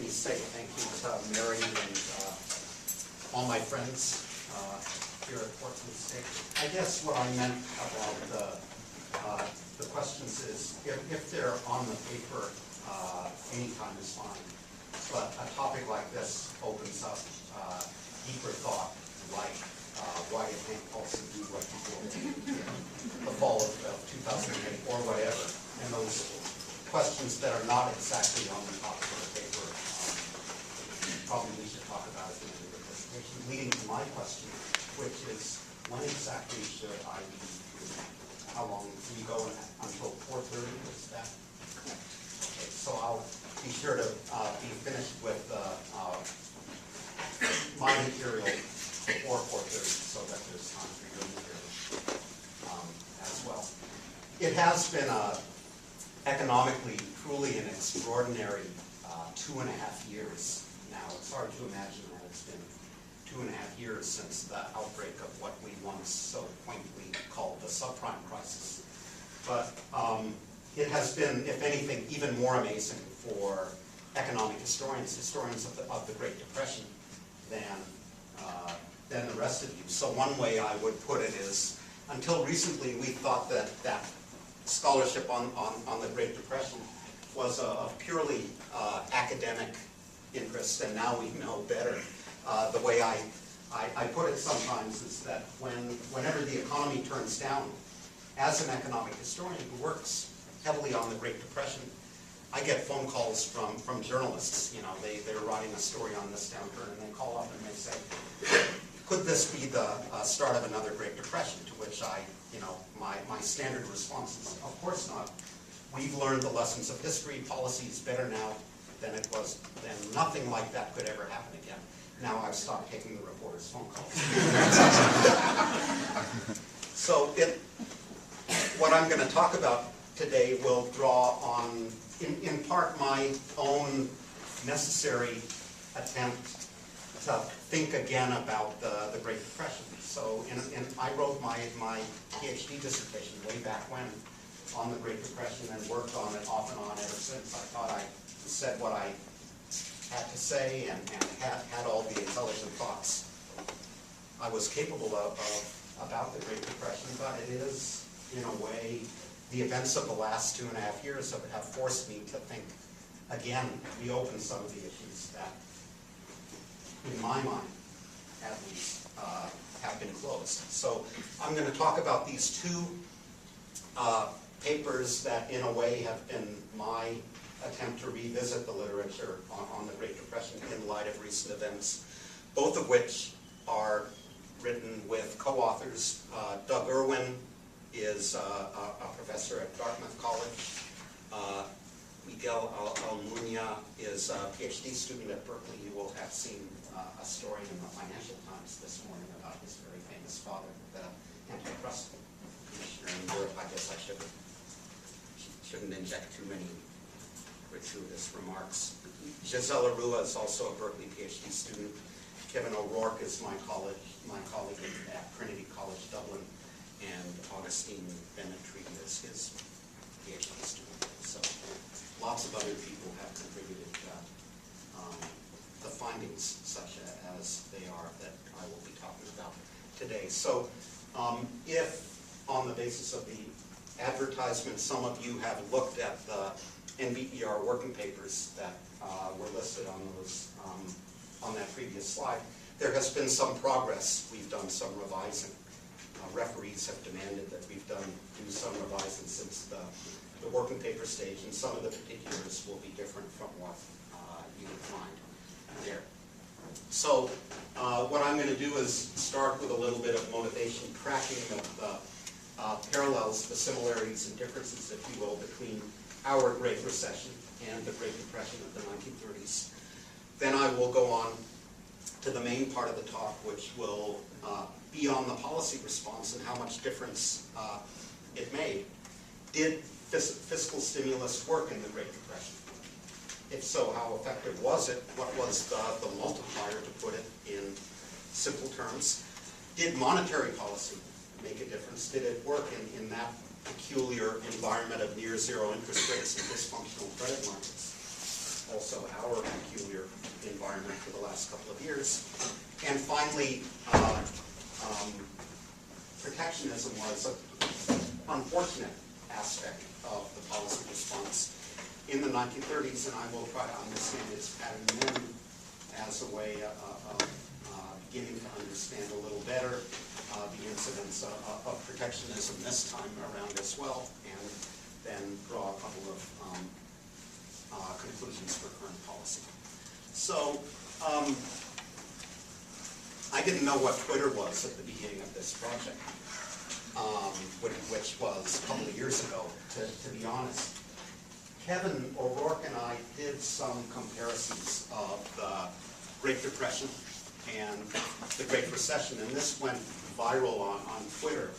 me say thank you to Mary and all my friends here at Portsmouth State. I guess what I meant about the questions is, if they're on the paper, anytime is fine. But a topic like this opens up deeper thought, like why did Hank Paulson do what he did in the fall of 2008 or whatever. And those questions that are not exactly on the top of the paper, probably we should talk about it in the presentation, leading to my question, which is, when exactly should I be here? How long do we go until 4:30? Is that correct? Okay, so I'll be sure to be finished with my material before 4:30, so that there's time for your material as well. It has been economically truly an extraordinary 2.5 years now. It's hard to imagine that it's been 2.5 years since the outbreak of what we once so quaintly called the subprime crisis. But it has been, if anything, even more amazing for economic historians of the Great Depression than the rest of you. So one way I would put it is, until recently we thought that scholarship on the Great Depression was a purely academic interest, and now we know better. The way I put it sometimes is that whenever the economy turns down, as an economic historian who works heavily on the Great Depression, I get phone calls from journalists. You know, they're writing a story on this downturn, and they call up and they say, could this be the start of another Great Depression? To which my standard response is, of course not. We've learned the lessons of history. Policy is better now than it was then. Nothing like that could ever happen again. Now I've stopped taking the reporters' phone calls. So what I'm going to talk about today will draw on, in part, my own necessary attempt to think again about the Great Depression. So I wrote my PhD dissertation way back when on the Great Depression and worked on it off and on ever since. I thought I said what I had to say and had all the intelligent thoughts I was capable of about the Great Depression, but it is, in a way, the events of the last 2.5 years have forced me to think again, reopen some of the issues that, in my mind, at least, have been closed. So I'm going to talk about these two papers that, in a way, have been my attempt to revisit the literature on the Great Depression in light of recent events, both of which are written with co-authors. Doug Irwin is a professor at Dartmouth College. Miguel Almunia is a PhD student at Berkeley. You will have seen a story in the Financial Times this morning about his very famous father, the antitrust commissioner in Europe. I guess I shouldn't inject too many gratuitous remarks. Giselle Arrua is also a Berkeley PhD student. Kevin O'Rourke is my colleague at Trinity College Dublin, and Augustine Benetri is his PhD student. So lots of other people have contributed the findings such as they are that I will be talking about today. So if on the basis of the advertisement some of you have looked at the NBER working papers that were listed on those on that previous slide, there has been some progress. We've done some revising. Referees have demanded that we've do some revising since the working paper stage, and some of the particulars will be different from what you can find there. So what I'm going to do is start with a little bit of motivation, tracking of the parallels, the similarities and differences, if you will, between our Great Recession and the Great Depression of the 1930s. Then I will go on to the main part of the talk, which will be on the policy response and how much difference it made. Did fiscal stimulus work in the Great Depression? If so, how effective was it? What was the multiplier, to put it in simple terms? Did monetary policy make a difference? Did it work in that peculiar environment of near zero interest rates and dysfunctional credit markets? also our peculiar environment for the last couple of years. And finally, protectionism was an unfortunate aspect of the policy response in the 1930s, and I will try to understand its pattern then as a way of beginning to understand a little better the incidence of protectionism this time around as well, and then draw a couple of conclusions for current policy. So, I didn't know what Twitter was at the beginning of this project, which was a couple of years ago, to be honest. Kevin O'Rourke and I did some comparisons of the Great Depression and the Great Recession, and this went viral on Twitter.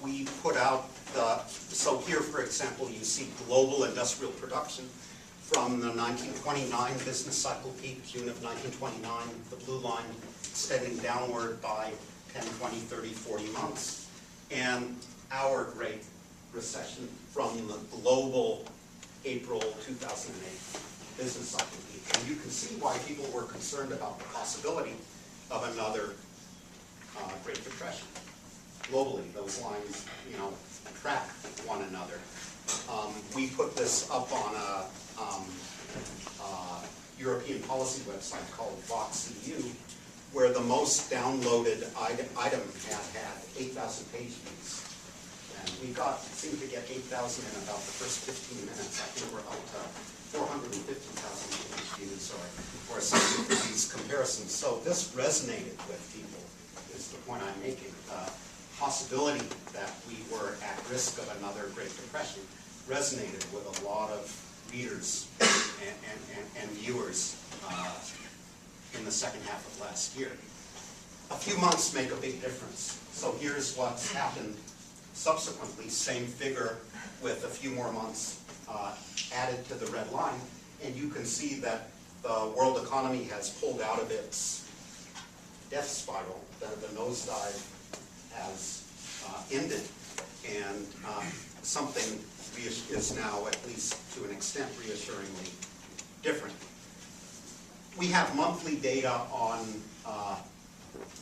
We put out so here, for example, you see global industrial production from the 1929 business cycle peak, June of 1929, the blue line extending downward by 10, 20, 30, 40 months, and our Great Recession from the global April 2008 business cycle peak. And you can see why people were concerned about the possibility of another Great Depression. Globally, those lines, track one another. We put this up on a European policy website called VoxEU, where the most downloaded item had 8,000 page views. And we seemed to get 8,000 in about the first 15 minutes. I think we're up to 450,000 page views or something for these comparisons. So this resonated with people, is the point I'm making. Possibility that we were at risk of another Great Depression resonated with a lot of readers and viewers in the second half of last year. A few months make a big difference. So here's what's happened subsequently, same figure with a few more months added to the red line, and you can see that the world economy has pulled out of its death spiral. The nosedive has ended, and something is now, at least to an extent, reassuringly different. We have monthly data on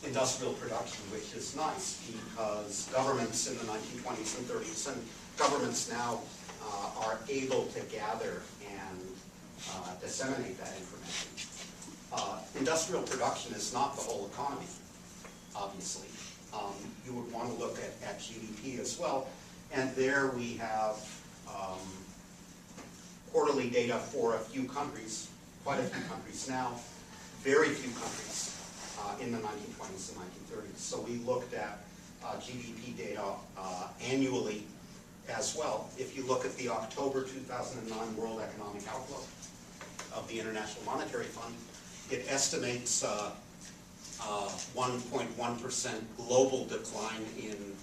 industrial production, which is nice because governments in the 1920s and 30s, and governments now are able to gather and disseminate that information. Industrial production is not the whole economy, obviously. You would want to look at GDP as well, and there we have quarterly data for a few countries, quite a few countries now, very few countries in the 1920s and 1930s. So we looked at GDP data annually as well. If you look at the October 2009 World Economic Outlook of the International Monetary Fund, it estimates 1.1% global decline in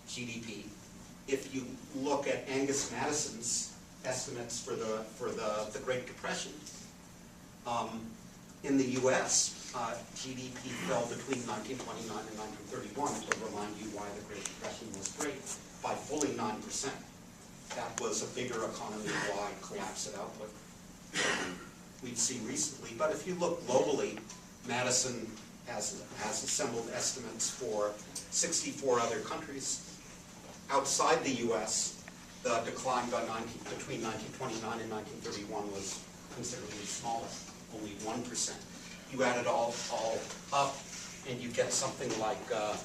GDP. If you look at Angus Madison's estimates for the Great Depression, in the U.S., GDP fell between 1929 and 1931, to remind you why the Great Depression was great, by fully 9%. That was a bigger economy-wide collapse of output than we've seen recently. But if you look globally, Madison has assembled estimates for 64 other countries. Outside the U.S., the decline between 1929 and 1931 was considerably smaller, only 1%. You add it all up, and you get something like a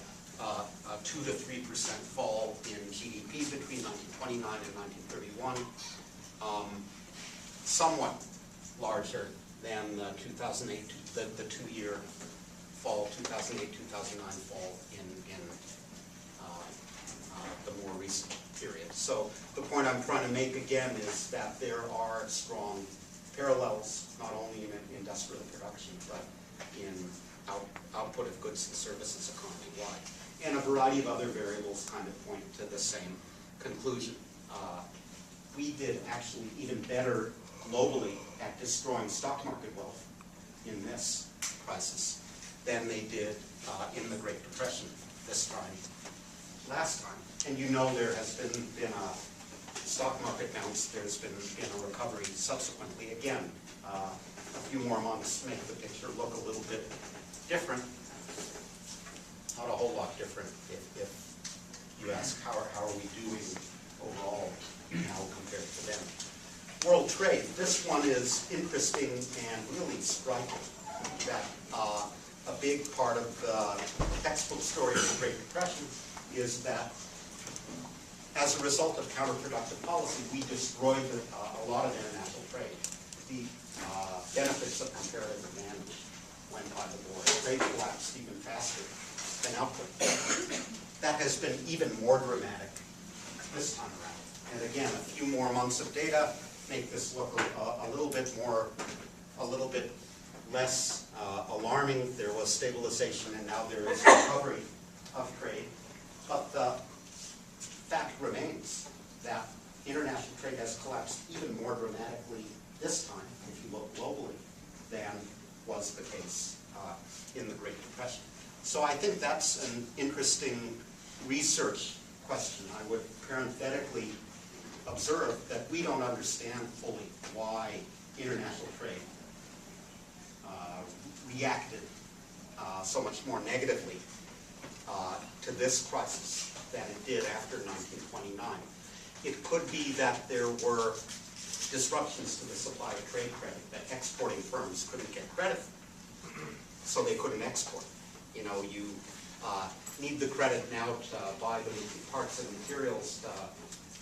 2 to 3% fall in GDP between 1929 and 1931, somewhat larger than the 2008, the two-year fall, 2008-2009 fall in the more recent period. So the point I'm trying to make again is that there are strong parallels, not only in industrial production, but in output of goods and services economy-wide. And a variety of other variables kind of point to the same conclusion. We did actually even better globally at destroying stock market wealth in this crisis than they did in the Great Depression this time, last time. And you know there has been a stock market bounce, there's been a recovery subsequently. Again, a few more months make the picture look a little bit different. Not a whole lot different if you ask how are we doing overall now compared to then. World trade. This one is interesting and really striking. That a big part of the textbook story of the Great Depression is that as a result of counterproductive policy, we destroyed a lot of international trade. The benefits of comparative advantage went by the board. Trade collapsed even faster than output. That has been even more dramatic this time around. And again, a few more months of data make this look a little bit less alarming. There was stabilization, and now there is recovery of trade. But the fact remains that international trade has collapsed even more dramatically this time, if you look globally, than was the case in the Great Depression. So I think that's an interesting research question. I would parenthetically observe that we don't understand fully why international trade reacted so much more negatively to this crisis than it did after 1929. It could be that there were disruptions to the supply of trade credit, that exporting firms couldn't get credit, so they couldn't export. You know, you need the credit now to buy the parts and materials to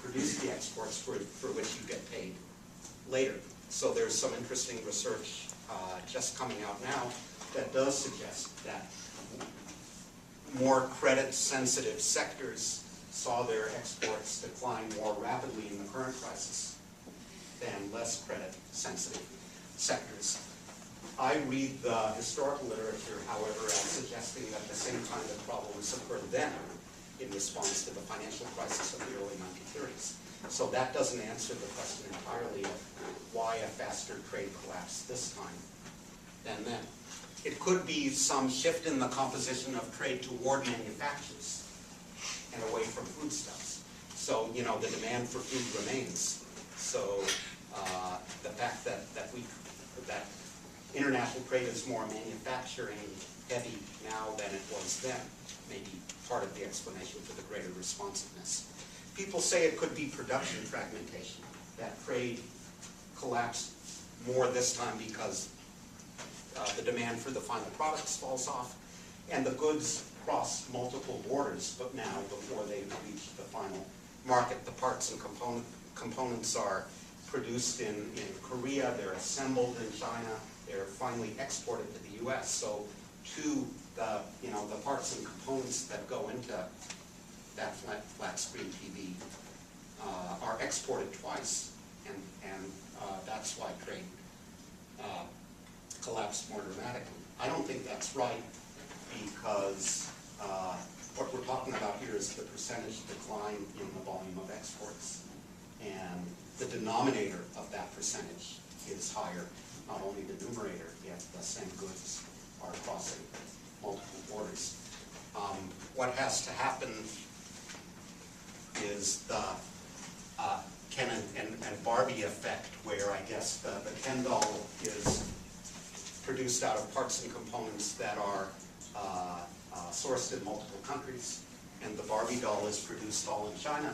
produce the exports for which you get paid later. So there's some interesting research just coming out now that does suggest that more credit-sensitive sectors saw their exports decline more rapidly in the current crisis than less credit-sensitive sectors. I read the historical literature, however, as suggesting that the same kind of problems occurred then in response to the financial crisis of the early 1930s. So that doesn't answer the question entirely of why a faster trade collapse this time than then. It could be some shift in the composition of trade toward manufactures and away from foodstuffs. So, you know, the demand for food remains. So the fact that international trade is more manufacturing heavy now than it was then may be part of the explanation for the greater responsiveness. People say it could be production fragmentation, that trade collapsed more this time because the demand for the final products falls off, and the goods cross multiple borders, but now before they reach the final market. The parts and components are produced in Korea, they're assembled in China, they're finally exported to the US. So to the parts and components that go into that flat screen TV are exported twice, and that's why trade collapsed more dramatically. I don't think that's right, because what we're talking about here is the percentage decline in the volume of exports, and the denominator of that percentage is higher, not only the numerator, yet the same goods are crossing multiple borders. What has to happen is the Ken and Barbie effect, where I guess the Ken doll is produced out of parts and components that are sourced in multiple countries, and the Barbie doll is produced all in China,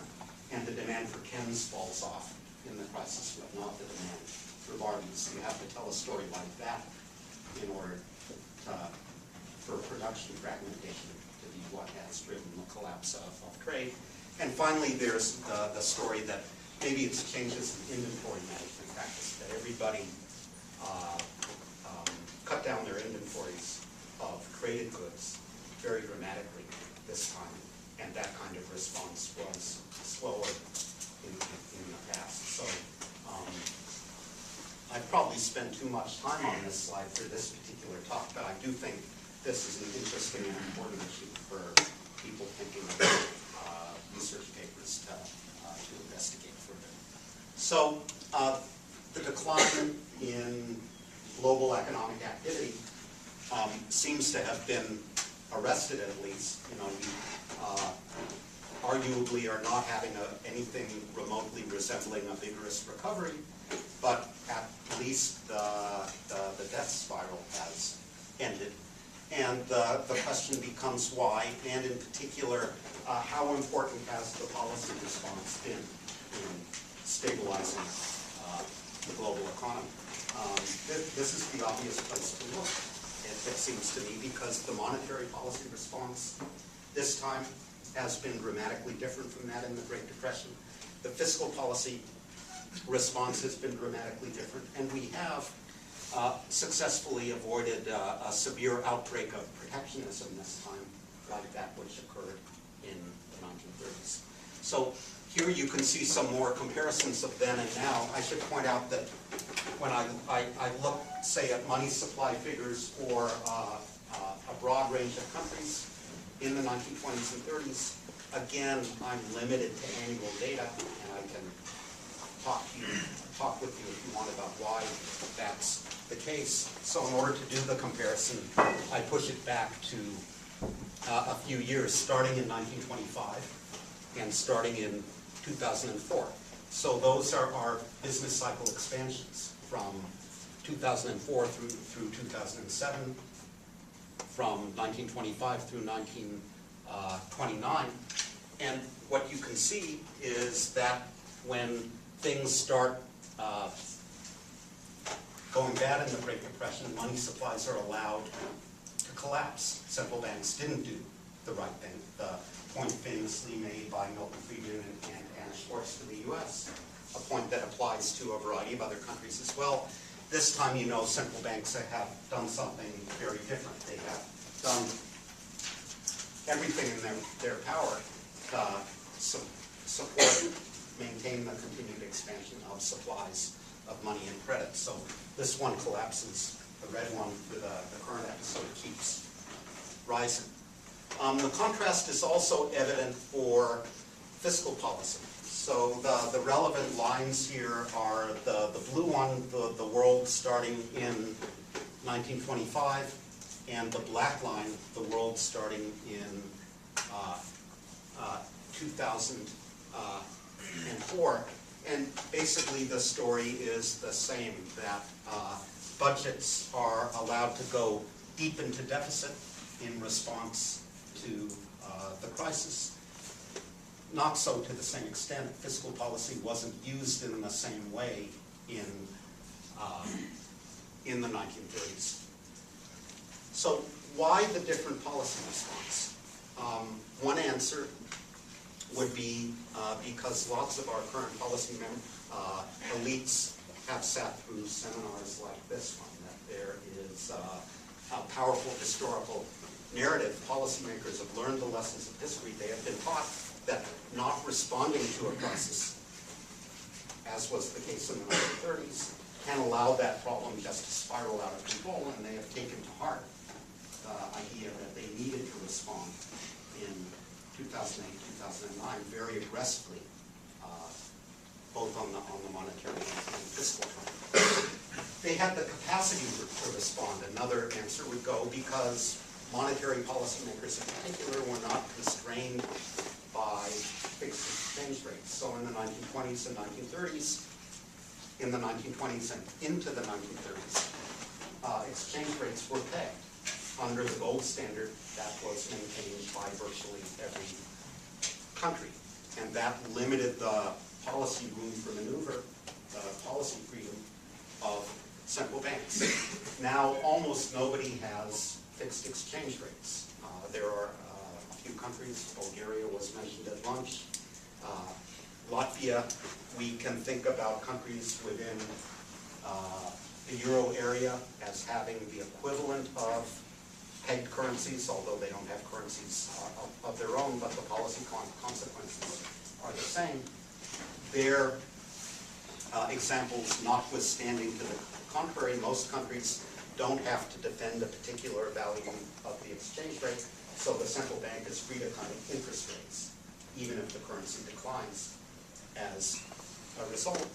and the demand for Kens falls off in the crisis, but not the demand for Barbies. You have to tell a story like that in order for production fragmentation to be what has driven the collapse of trade. And finally, there's the story that maybe it's changes in inventory management practice, that everybody cut down their inventories of traded goods very dramatically this time, and that kind of response was slower in the past. So I've probably spent too much time on this slide for this particular talk, but I do think this is an interesting and important issue for people thinking about research papers to investigate further. So the decline in global economic activity seems to have been arrested, at least. You know, arguably are not having anything remotely resembling a vigorous recovery, but at least the death spiral has ended. And the question becomes why, and in particular, how important has the policy response been in stabilizing the global economy? This is the obvious place to look, it seems to me, because the monetary policy response this time has been dramatically different from that in the Great Depression. The fiscal policy response has been dramatically different, and we have successfully avoided a severe outbreak of protectionism this time, like that which occurred in the 1930s. So here you can see some more comparisons of then and now. I should point out that when I look, say, at money supply figures for a broad range of countries in the 1920s and 30s, again, I'm limited to annual data, and I can talk with you if you want about why that's the case. So in order to do the comparison, I push it back to a few years, starting in 1925 and starting in 2004. So those are our business cycle expansions from 2004 through 2007, from 1925 through 1929. And what you can see is that when things start going bad in the Great Depression, money supplies are allowed to collapse. Central banks didn't do the right thing. The point famously made by Milton Friedman and Anna Schwartz to the US, a point that applies to a variety of other countries as well. This time, you know, central banks have done something very different. They have done everything in their power to support, maintain the continued expansion of supplies of money and credit. So this one collapses, the red one for the current episode keeps rising. The contrast is also evident for fiscal policy. So the relevant lines here are the blue one, the world starting in 1925, and the black line, the world starting in 2004. And basically the story is the same, that budgets are allowed to go deep into deficit in response to the crisis. Not so to the same extent. Fiscal policy wasn't used in the same way in the 1930s. So why the different policy response? One answer would be because lots of our current policy elites have sat through seminars like this one, that there is a powerful historical narrative. Policymakers have learned the lessons of history. They have been taught that not responding to a crisis, as was the case in the 1930s, can allow that problem just to spiral out of control, and they have taken to heart the idea that they needed to respond in 2008, 2009 very aggressively, both on the monetary and fiscal front. They had the capacity to respond. Another answer would go because monetary policymakers in particular were not constrained by fixed exchange rates. So in the 1920s and 1930s, in the 1920s and into the 1930s, exchange rates were pegged under the gold standard that was maintained by virtually every country. And that limited the policy room for maneuver, the policy freedom of central banks. Now almost nobody has fixed exchange rates. There are a few countries, Bulgaria was mentioned at lunch, Latvia. We can think about countries within the euro area as having the equivalent of pegged currencies, although they don't have currencies of their own, but the policy consequences are the same. Their examples notwithstanding to the contrary, most countries don't have to defend a particular value of the exchange rate, so the central bank is free to cut interest rates, even if the currency declines as a result.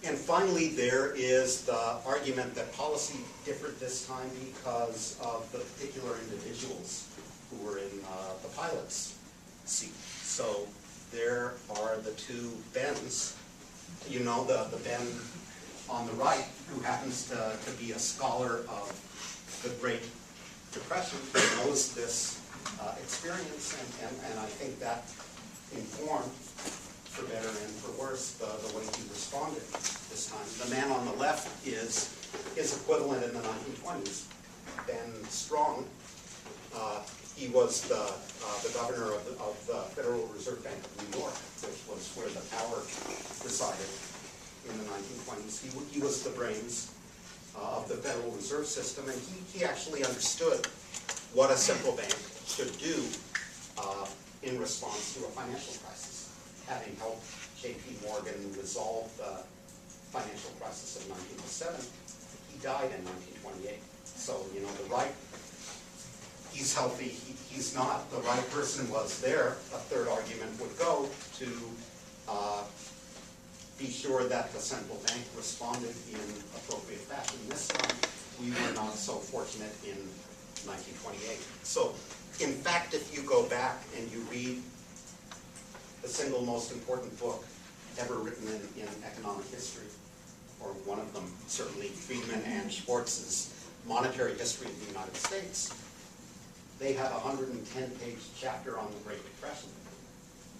And finally, there is the argument that policy differed this time because of the particular individuals who were in the pilots' seat. So there are the two Bens. You know the Ben on the right, who happens to be a scholar of the Great Depression, knows this experience, and I think that informed, for better and for worse, the way he responded this time. The man on the left is his equivalent in the 1920s, Ben Strong. He was the governor of the Federal Reserve Bank of New York, which was where the power resided in the 1920s. He was the brains of the Federal Reserve System, and he actually understood what a central bank should do in response to a financial crisis, having helped J.P. Morgan resolve the financial crisis of 1907. He died in 1928. So, you know, the right, he's healthy, he's not. The right person was there. A third argument would go to be sure that the central bank responded in appropriate fashion. This time, we were not so fortunate in 1928. So, in fact, if you go back and you read the single most important book ever written in economic history, or one of them, certainly Friedman and Schwartz's Monetary History of the United States, they have a 110-page chapter on the Great Depression.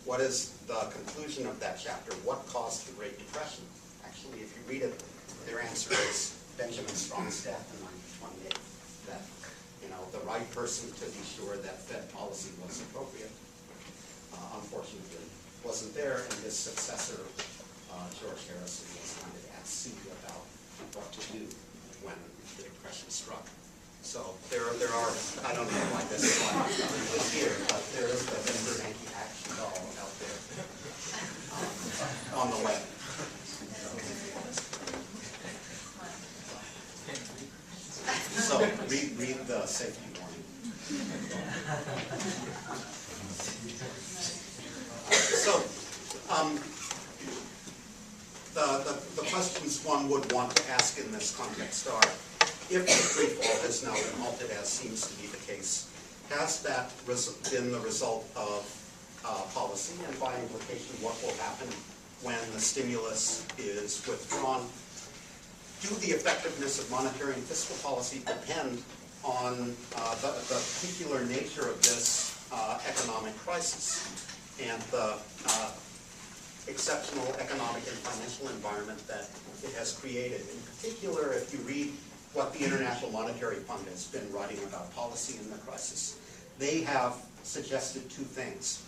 What is the conclusion of that chapter? What caused the Great Depression? Actually, if you read it, their answer is Benjamin Strong's death in 1928. That, you know, the right person to be sure that Fed policy was appropriate, unfortunately, wasn't there, and his successor, George Harrison, was kind of at sea about what to do when the Depression struck. So there are, I don't know why this slide is here, but there is the Denver Yankee action doll out there on the web. So read the safety warning. So the questions one would want to ask in this context are, if the free fall has now been halted, as seems to be the case, has that been the result of policy, and by implication, what will happen when the stimulus is withdrawn? Do the effectiveness of monetary and fiscal policy depend on the particular nature of this economic crisis and the exceptional economic and financial environment that it has created? In particular, if you read what the International Monetary Fund has been writing about policy in the crisis, they have suggested two things.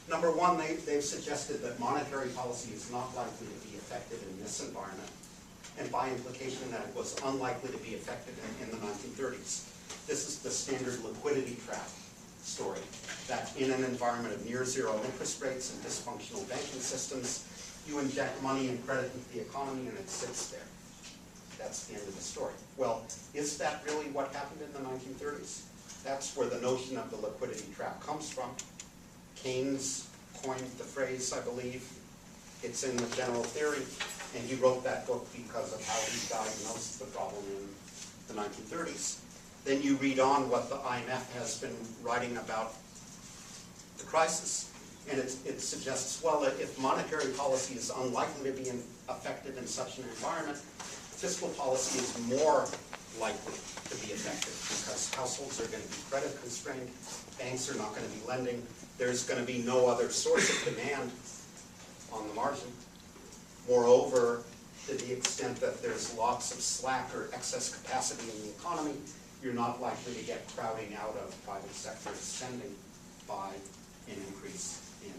Number one, they've suggested that monetary policy is not likely to be effective in this environment, and by implication that it was unlikely to be effective in the 1930s. This is the standard liquidity trap story, that in an environment of near zero interest rates and dysfunctional banking systems, you inject money and credit into the economy and it sits there. That's the end of the story. Well, is that really what happened in the 1930s? That's where the notion of the liquidity trap comes from. Keynes coined the phrase, I believe. It's in the General Theory, and he wrote that book because of how he diagnosed the problem in the 1930s. Then you read on what the IMF has been writing about the crisis, and it suggests, well, if monetary policy is unlikely to be effective in such an environment, fiscal policy is more likely to be effective because households are going to be credit constrained, banks are not going to be lending, there's going to be no other source of demand on the margin. Moreover, to the extent that there's lots of slack or excess capacity in the economy, you're not likely to get crowding out of private sector spending by an increase in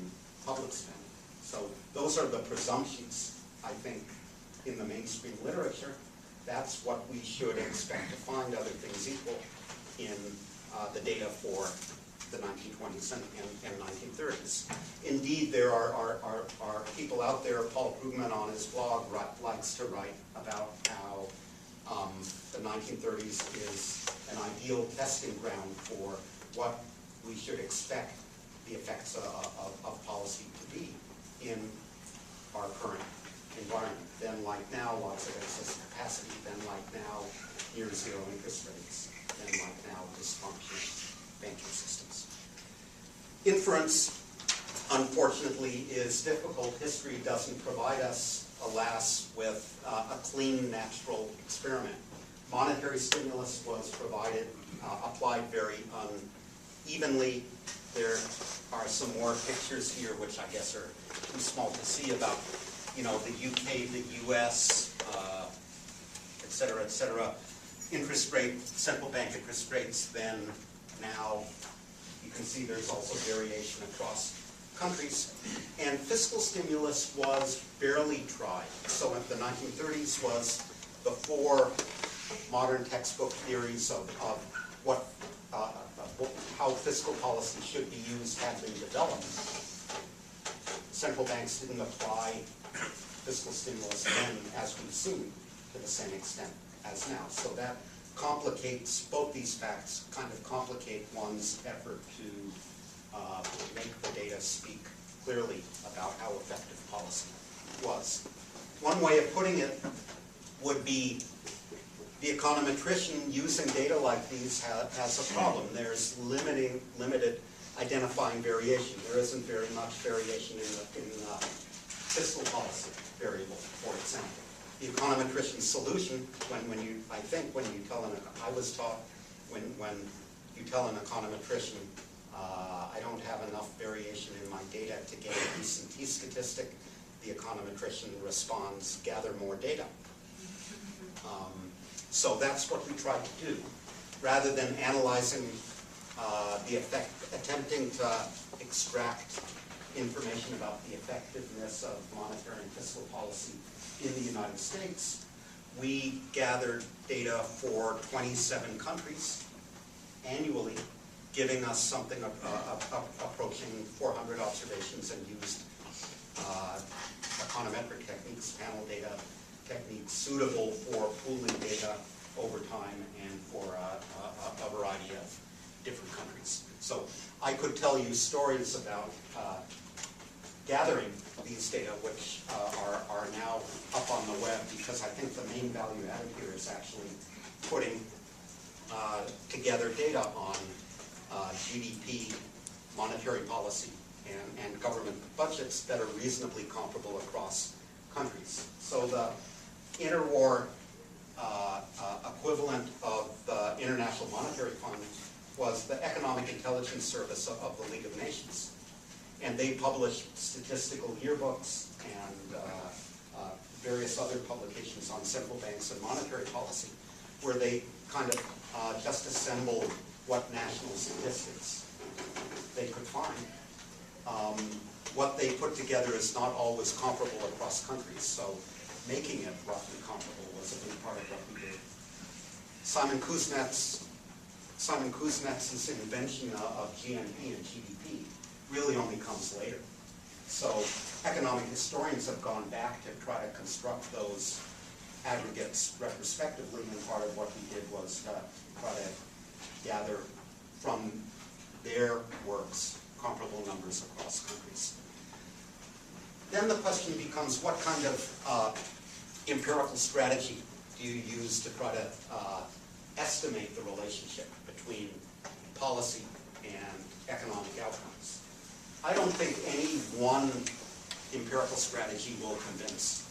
public spending. So those are the presumptions, I think, in the mainstream literature. That's what we should expect to find, other things equal, in the data for the 1920s and 1930s. Indeed, there are people out there. Paul Krugman on his blog likes to write about how the 1930s is an ideal testing ground for what we should expect the effects of policy to be in our current environment. Then, like now, lots of excess capacity. Then, like now, near zero interest rates. Then, like now, dysfunctional banking systems. Inference unfortunately, is difficult. History doesn't provide us, alas, with a clean, natural experiment. Monetary stimulus was applied very unevenly. There are some more pictures here, which I guess are too small to see, about, the UK, the US, et cetera, et cetera. Interest rate, central bank interest rates then, now. You can see there's also variation across countries. And fiscal stimulus was barely tried. So in the 1930s was before modern textbook theories of how fiscal policy should be used had been developed. Central banks didn't apply fiscal stimulus then, as we've seen, to the same extent as now. So that complicates, both these facts kind of complicate one's effort to make the data speak clearly about how effective policy was. One way of putting it would be the econometrician using data like these has a problem. There's limited identifying variation. There isn't very much variation in fiscal policy variable, for example. The econometrician's solution, when you tell an econometrician, I don't have enough variation in my data to get a decent t-statistic, the econometrician responds, gather more data. So that's what we tried to do. Rather than analyzing the effect, attempting to extract information about the effectiveness of monetary and fiscal policy in the United States, we gathered data for 27 countries annually, giving us something approaching 400 observations, and used econometric techniques, panel data techniques suitable for pooling data over time and for a variety of different countries. So I could tell you stories about gathering these data, which are now up on the web, because I think the main value added here is actually putting together data on GDP, monetary policy, and government budgets that are reasonably comparable across countries. So the interwar equivalent of the International Monetary Fund was the Economic Intelligence Service of the League of Nations. And they published statistical yearbooks and various other publications on central banks and monetary policy, where they kind of just assembled what national statistics they could find. What they put together is not always comparable across countries, so making it roughly comparable was a big part of what we did. Simon Kuznets's invention of GNP and GDP really only comes later. So economic historians have gone back to try to construct those aggregates retrospectively, and part of what we did was try to gather from their works comparable numbers across countries. Then the question becomes, what kind of empirical strategy do you use to try to estimate the relationship between policy and economic outcomes? I don't think any one empirical strategy will convince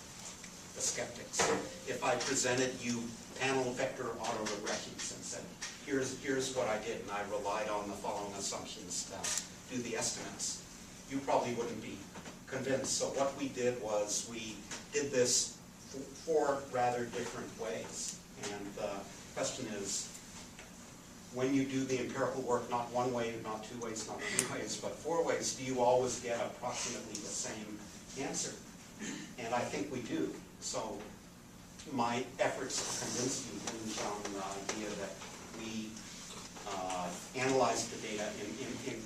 the skeptics. If I presented you panel vector autoregressions and said, here's what I did, and I relied on the following assumptions to do the estimates, you probably wouldn't be convinced. So what we did was we did this four rather different ways. And the question is, when you do the empirical work, not one way, not two ways, not three ways, but four ways, do you always get approximately the same answer? And I think we do. So my efforts to convince you hinge on the idea that we analyzed the data in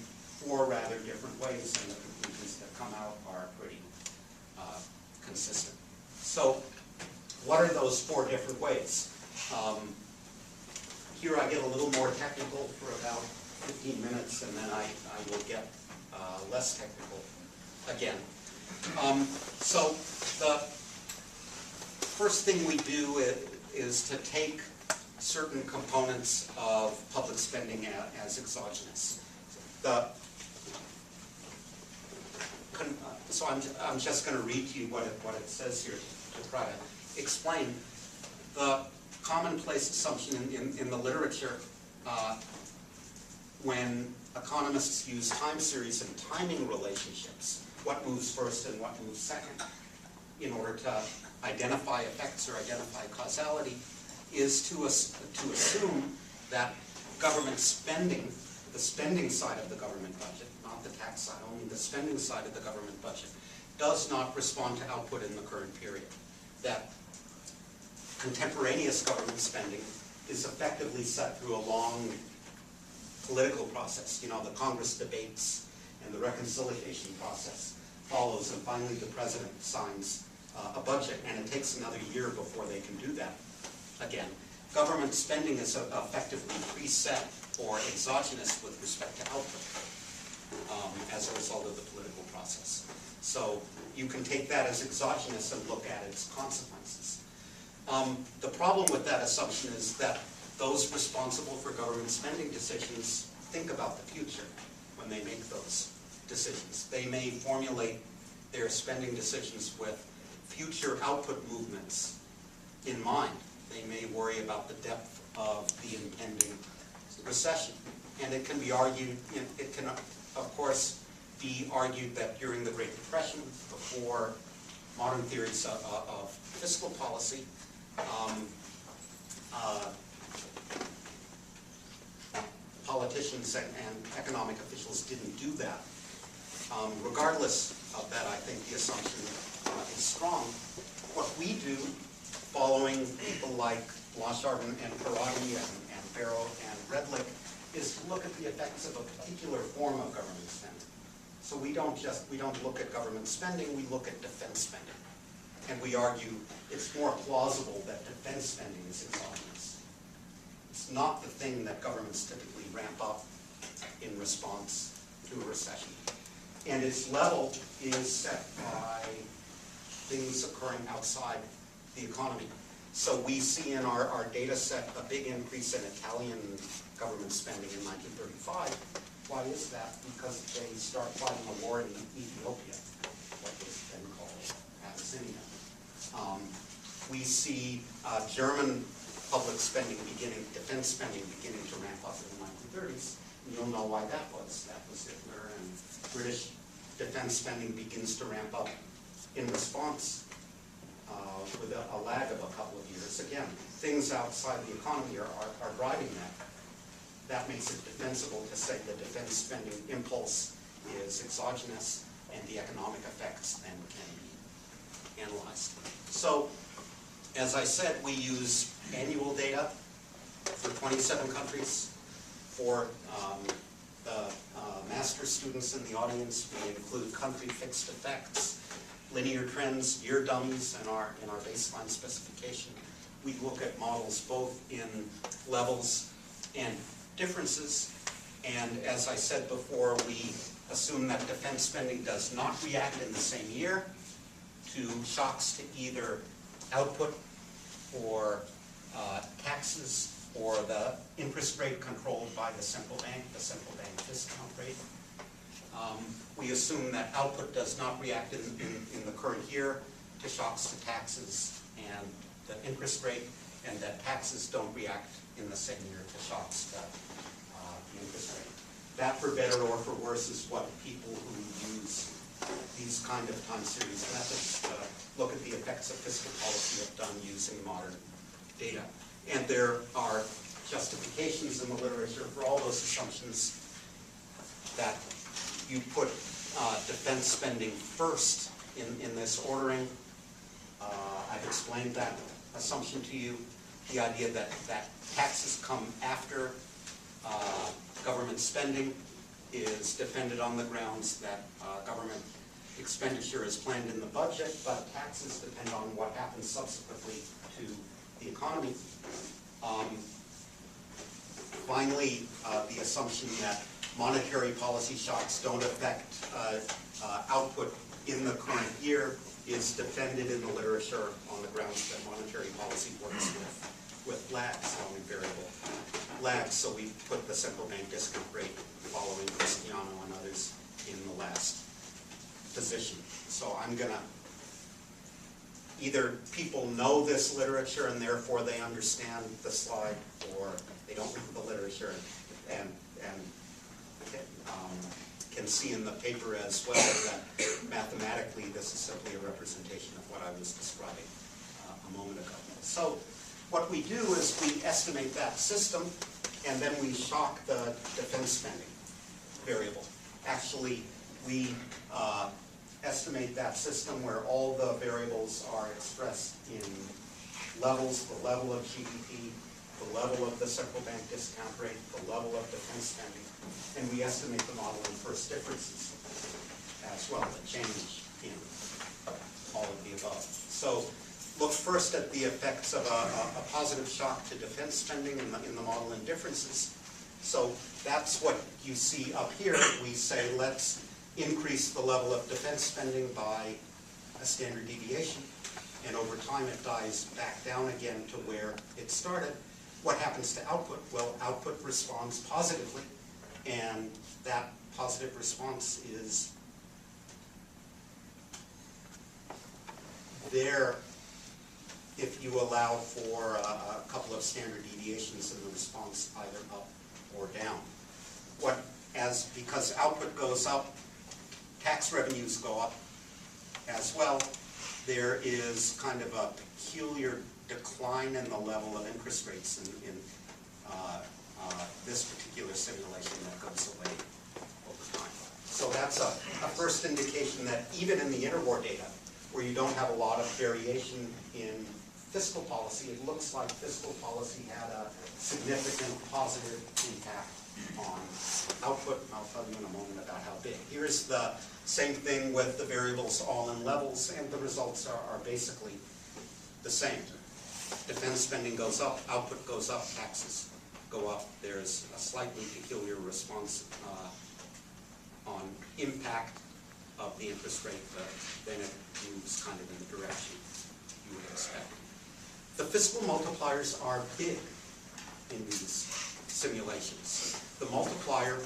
four rather different ways, and the conclusions that come out are pretty consistent. So what are those four different ways? Here I get a little more technical for about 15 minutes, and then I will get less technical again. So the first thing we do is to take certain components of public spending as exogenous. so I'm just going to read to you what it says here to try to explain. The commonplace assumption in the literature when economists use time series and timing relationships, what moves first and what moves second, in order to identify effects or identify causality, is to assume that government spending, the spending side of the government budget, not the tax side, only the spending side of the government budget, does not respond to output in the current period. That contemporaneous government spending is effectively set through a long political process. You know, the Congress debates and the reconciliation process follows, and finally the president signs a budget, and it takes another year before they can do that again. Government spending is effectively preset or exogenous with respect to output as a result of the political process. So you can take that as exogenous and look at its consequences. The problem with that assumption is that those responsible for government spending decisions think about the future when they make those decisions. They may formulate their spending decisions with future output movements in mind. They may worry about the depth of the impending recession. And it can be argued, it can of course be argued that during the Great Depression, before modern theories of fiscal policy, politicians and economic officials didn't do that. Regardless of that, I think the assumption is strong. What we do, following people like Blanchard and Parati and Barrow and Redlich, is to look at the effects of a particular form of government spending. So we don't look at government spending, we look at defense spending. And we argue it's more plausible that defense spending is exogenous. It's not the thing that governments typically ramp up in response to a recession. And its level is set by things occurring outside the economy. So we see in our data set a big increase in Italian government spending in 1935. Why is that? Because they start fighting a war in Ethiopia, what was then called Abyssinia. We see German public spending defense spending beginning to ramp up in the 1930s. And you'll know why that was. That was Hitler, and British defense spending begins to ramp up in response with a lag of a couple of years. Again, things outside the economy are driving that. That makes it defensible to say the defense spending impulse is exogenous and the economic effects then can be analyzed. So, as I said, we use annual data for 27 countries. For the master's students in the audience, we include country fixed effects, linear trends, year dummies in our baseline specification. We look at models both in levels and differences. And as I said before, we assume that defense spending does not react in the same year to shocks to either output or taxes or the interest rate controlled by the central bank discount rate. We assume that output does not react in the current year to shocks to taxes and the interest rate, and that taxes don't react in the same year to shocks to the interest rate. That, for better or for worse, is what people who use these kind of time series methods to look at the effects of fiscal policy have done using modern data. And there are justifications in the literature for all those assumptions that you put defense spending first in this ordering. I've explained that assumption to you. The idea that taxes come after government spending is defended on the grounds that government expenditure is planned in the budget, but taxes depend on what happens subsequently to the economy. Finally, the assumption that monetary policy shocks don't affect output in the current year is defended in the literature on the grounds that monetary policy works with lags, only variable lags. So we put the central bank discount rate following Cristiano and others in the last position. So I'm going to, either people know this literature and therefore they understand the slide, or they don't read the literature and can see in the paper as well that mathematically this is simply a representation of what I was describing a moment ago. So what we do is we estimate that system, and then we shock the defense spending variable. Actually, we estimate that system where all the variables are expressed in levels, the level of GDP, the level of the central bank discount rate, the level of defense spending, and we estimate the model in first differences as well, the change in all of the above. So look first at the effects of a positive shock to defense spending in the model in differences. So that's what you see up here. We say let's increase the level of defense spending by a standard deviation, and over time it dies back down again to where it started. What happens to output? Well, output responds positively, and that positive response is there if you allow for a couple of standard deviations in the response, either up or down. Because output goes up, tax revenues go up as well, there is kind of a peculiar decline in the level of interest rates in this particular simulation that goes away over time. So that's a first indication that even in the interwar data, where you don't have a lot of variation in fiscal policy, it looks like fiscal policy had a significant positive impact on output, and I'll tell you in a moment about how big. Here's the same thing with the variables all in levels, and the results are basically the same. Defense spending goes up, output goes up, taxes go up. There's a slightly peculiar response on impact of the interest rate, but then it moves kind of in the direction you would expect. The fiscal multipliers are big in these simulations. The multiplier,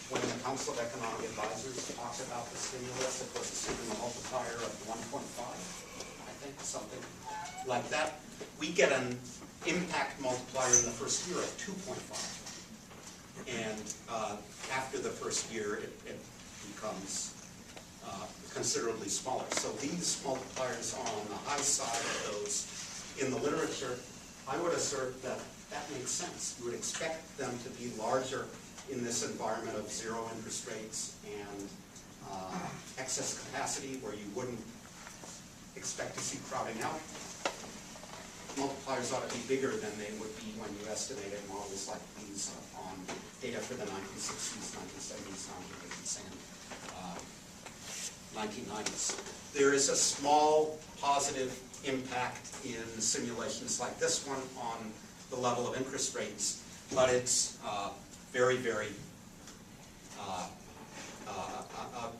when the Council of Economic Advisors talked about the stimulus, it was assuming a multiplier of 1.5, I think, something like that. We get an impact multiplier in the first year of 2.5. And after the first year, it becomes considerably smaller. So these multipliers are on the high side of those in the literature. I would assert that that makes sense. You would expect them to be larger in this environment of zero interest rates and excess capacity, where you wouldn't expect to see crowding out. Multipliers ought to be bigger than they would be when you estimated models like these on data for the 1960s, 1970s, 1980s, and 1990s. There is a small positive impact in simulations like this one on the level of interest rates, but it's very, very,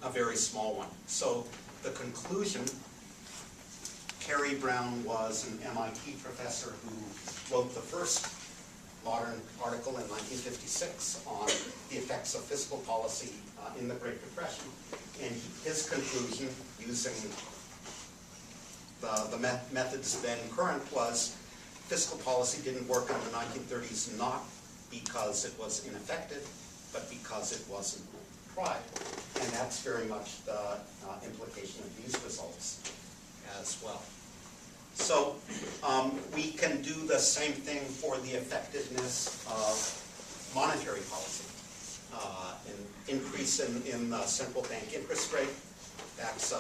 a very small one. So the conclusion, Carrie Brown was an MIT professor who wrote the first modern article in 1956 on the effects of fiscal policy in the Great Depression. And his conclusion, using the methods then current, was fiscal policy didn't work in the 1930s not because it was ineffective, but because it wasn't tried. And that's very much the implication of these results as well. So we can do the same thing for the effectiveness of monetary policy. An increase in the central bank interest rate, that's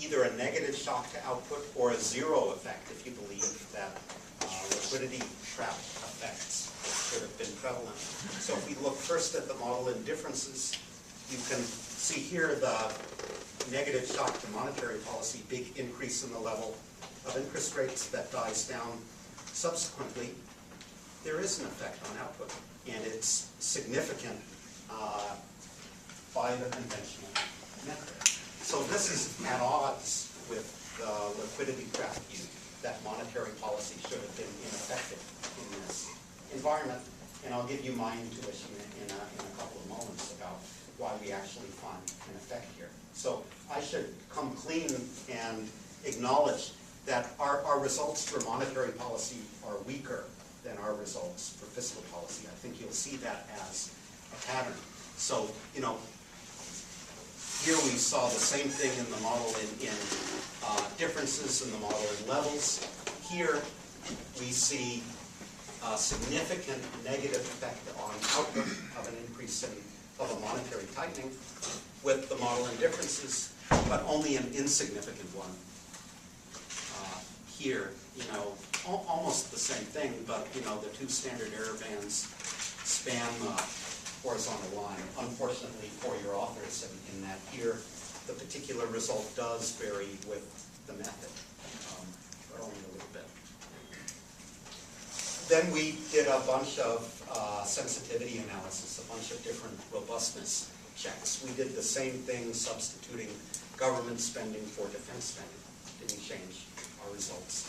either a negative shock to output or a zero effect if you believe that liquidity trap effects should have been prevalent. So if we look first at the model in differences, you can see here the negative shock to monetary policy, big increase in the level of interest rates that dies down subsequently. There is an effect on output, and it's significant by the conventional method. So this is at odds with the liquidity trap view that monetary policy should have been ineffective in this environment, and I'll give you my intuition in a couple of moments. components about why we actually find an effect here. So I should come clean and acknowledge that our results for monetary policy are weaker than our results for fiscal policy. I think you'll see that as a pattern. So, you know, here we saw the same thing in the model in differences in the model in levels. Here we see a significant negative effect on output of an increase of a monetary tightening with the model in differences, but only an insignificant one. Here, you know, almost the same thing, but you know, the two standard error bands span the horizontal line. Unfortunately for your authors, in that here, the particular result does vary with the method, but only a little bit. Then we did a bunch of sensitivity analysis, a bunch of different robustness checks. We did the same thing, substituting government spending for defense spending. Didn't change our results.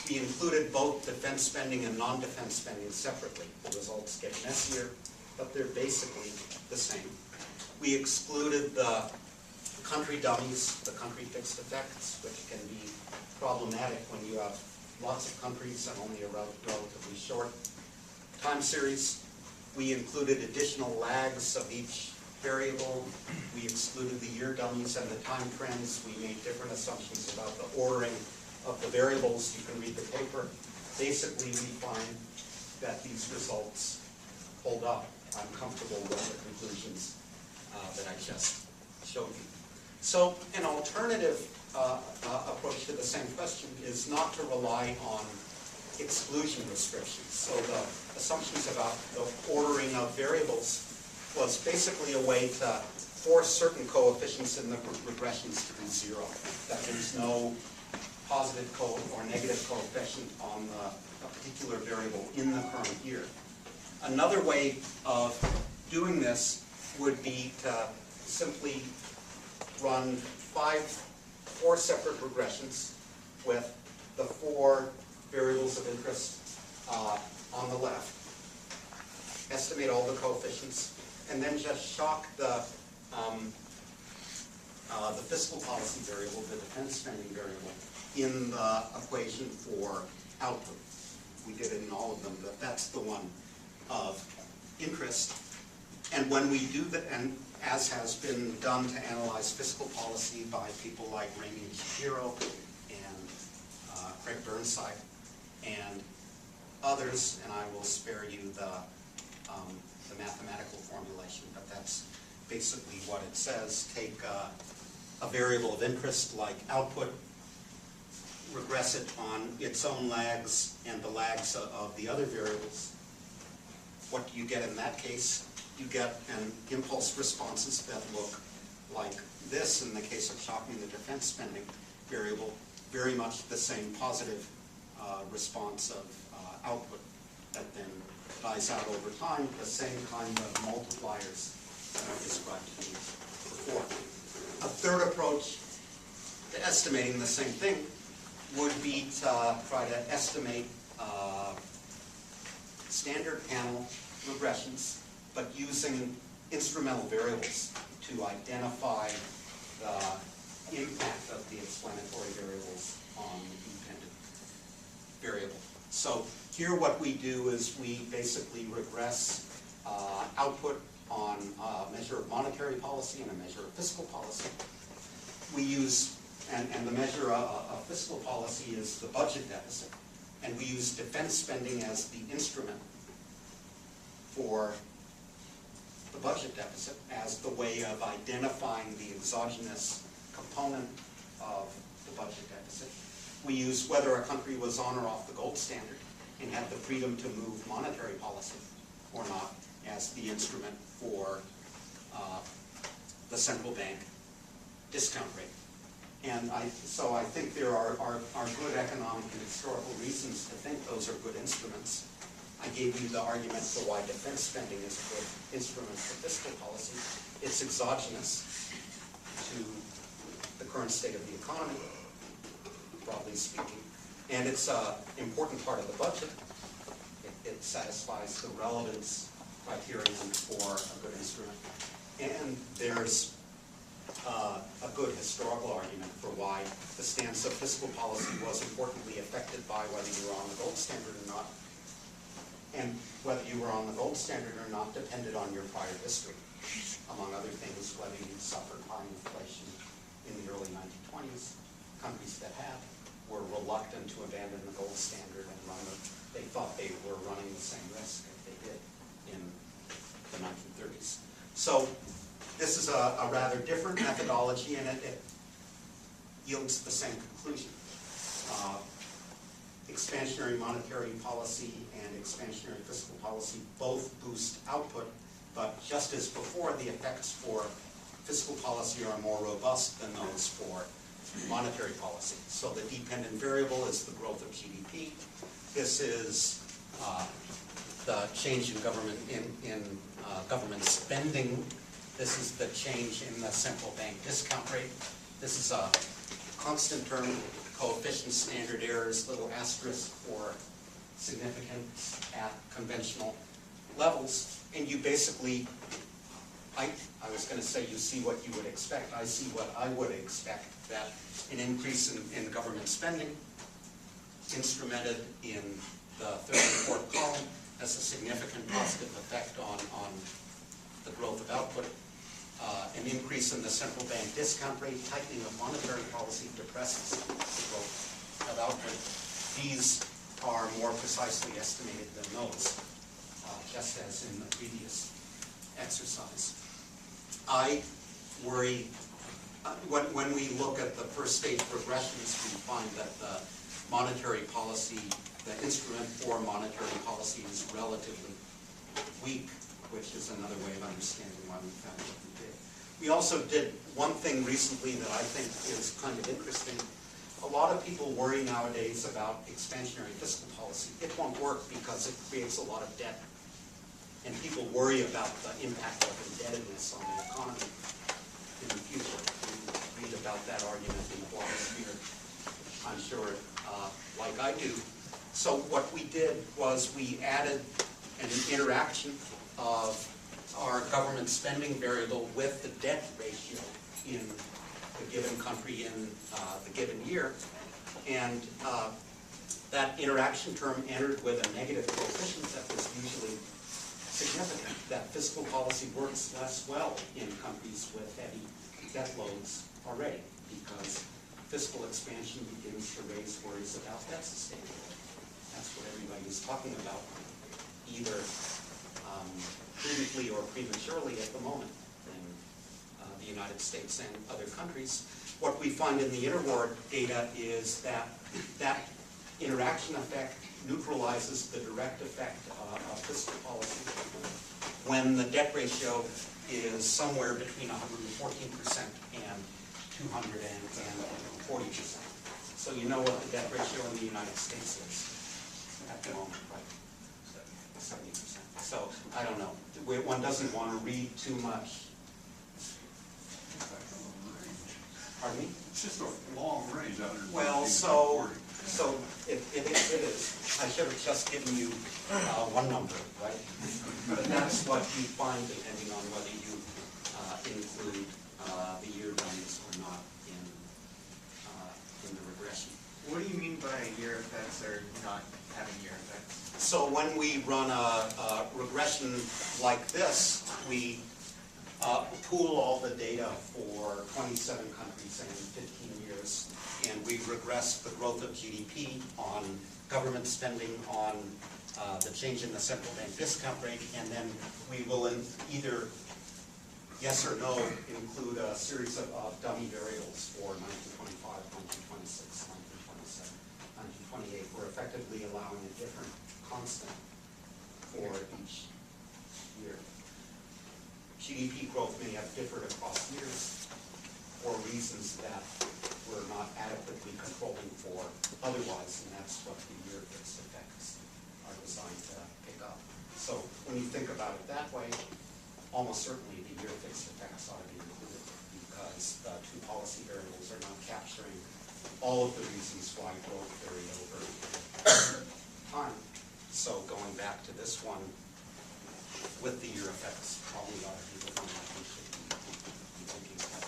We included both defense spending and non-defense spending separately. The results get messier, but they're basically the same. We excluded the country dummies, the country fixed effects, which can be problematic when you have lots of countries and only a relatively short time series. We included additional lags of each variable. We excluded the year dummies and the time trends. We made different assumptions about the ordering of the variables. You can read the paper. Basically, we find that these results hold up. I'm comfortable with the conclusions that I just showed you. So an alternative approach to the same question is not to rely on exclusion restrictions. So the assumptions about the ordering of variables was basically a way to force certain coefficients in the regressions to be zero, that there's no positive or negative coefficient on a particular variable in the current year. Another way of doing this would be to simply run four separate regressions with the four variables of interest on the left, estimate all the coefficients, and then just shock the fiscal policy variable, the defense spending variable, in the equation for output. We did it in all of them, but that's the one of interest. And when we do that, and as has been done to analyze fiscal policy by people like Ramey and Shapiro and Craig Burnside and others, and I will spare you the mathematical formulation, but that's basically what it says. Take a variable of interest like output, regress it on its own lags and the lags of the other variables. What do you get in that case? You get an impulse responses that look like this in the case of shocking the defense spending variable, very much the same positive response of output that then dies out over time, the same kind of multipliers that I described to you before. A third approach to estimating the same thing would be to try to estimate standard panel regressions, but using instrumental variables to identify the impact of the explanatory variables on the dependent variable. So here what we do is we basically regress output on a measure of monetary policy and a measure of fiscal policy. We use, and the measure of fiscal policy is the budget deficit, and we use defense spending as the instrument for the budget deficit as the way of identifying the exogenous component of the budget deficit. We use whether a country was on or off the gold standard and had the freedom to move monetary policy or not as the instrument for the central bank discount rate. And so I think there are good economic and historical reasons to think those are good instruments. I gave you the argument for why defense spending is a good instrument for fiscal policy. It's exogenous to the current state of the economy, broadly speaking. And it's an important part of the budget. It satisfies the relevance criterion for a good instrument. And there's a good historical argument for why the stance of fiscal policy was importantly affected by whether you were on the gold standard or not. And whether you were on the gold standard or not depended on your prior history. Among other things, whether you suffered high inflation in the early 1920s. Countries that had were reluctant to abandon the gold standard and run it. They thought they were running the same risk as they did in the 1930s. So this is a rather different methodology, and it yields the same conclusion. Expansionary monetary policy and expansionary fiscal policy both boost output, but just as before, the effects for fiscal policy are more robust than those for monetary policy. So the dependent variable is the growth of GDP. This is the change in government spending. This is the change in the central bank discount rate. This is a constant term, coefficient standard errors, little asterisk for significance at conventional levels. And you basically, I was going to say you see what you would expect. I see what I would expect, that an increase in government spending instrumented in the third and fourth column has a significant positive effect on the growth of output. An increase in the central bank discount rate, tightening of monetary policy depresses the growth of output. These are more precisely estimated than those, just as in the previous exercise. I worry, when we look at the first stage progressions, we find that the monetary policy, the instrument for monetary policy is relatively weak, which is another way of understanding why we found what we did. We also did one thing recently that I think is kind of interesting. A lot of people worry nowadays about expansionary fiscal policy. It won't work because it creates a lot of debt. And people worry about the impact of indebtedness on the economy in the future. We read about that argument in the blogosphere, I'm sure, like I do. So what we did was we added an interaction of our government spending variable with the debt ratio in the given country in the given year. And that interaction term entered with a negative coefficient that was usually significant, that fiscal policy works less well in countries with heavy debt loads already, because fiscal expansion begins to raise worries about debt sustainability. That's what everybody is talking about, either prudently or prematurely at the moment in the United States and other countries. What we find in the interwar data is that that interaction effect neutralizes the direct effect of fiscal policy when the debt ratio is somewhere between 114% and 240%. So you know what the debt ratio in the United States is at the moment, right? 70%. So I don't know. One doesn't want to read too much. Pardon me? It's just a long range. Well, so it is. I should have just given you one number, right? But that's what you find depending on whether you include the year values or not in the regression. What do you mean by year effects or not having year effects? So when we run a regression like this, we pool all the data for 27 countries and 15 years, and we regress the growth of GDP on government spending, on the change in the central bank discount rate, and then we will either yes or no include a series of dummy variables for 1925, 1926, 1927, 1928. We're effectively allowing a different constant for each year. GDP growth may have differed across years for reasons that we're not adequately controlling for otherwise, and that's what the year fixed effects are designed to pick up. So when you think about it that way, almost certainly the year fixed effects ought to be included, because the two policy variables are not capturing all of the reasons why growth varied over time. So going back to this one, with the year effects, probably a lot of people from that should be thinking about.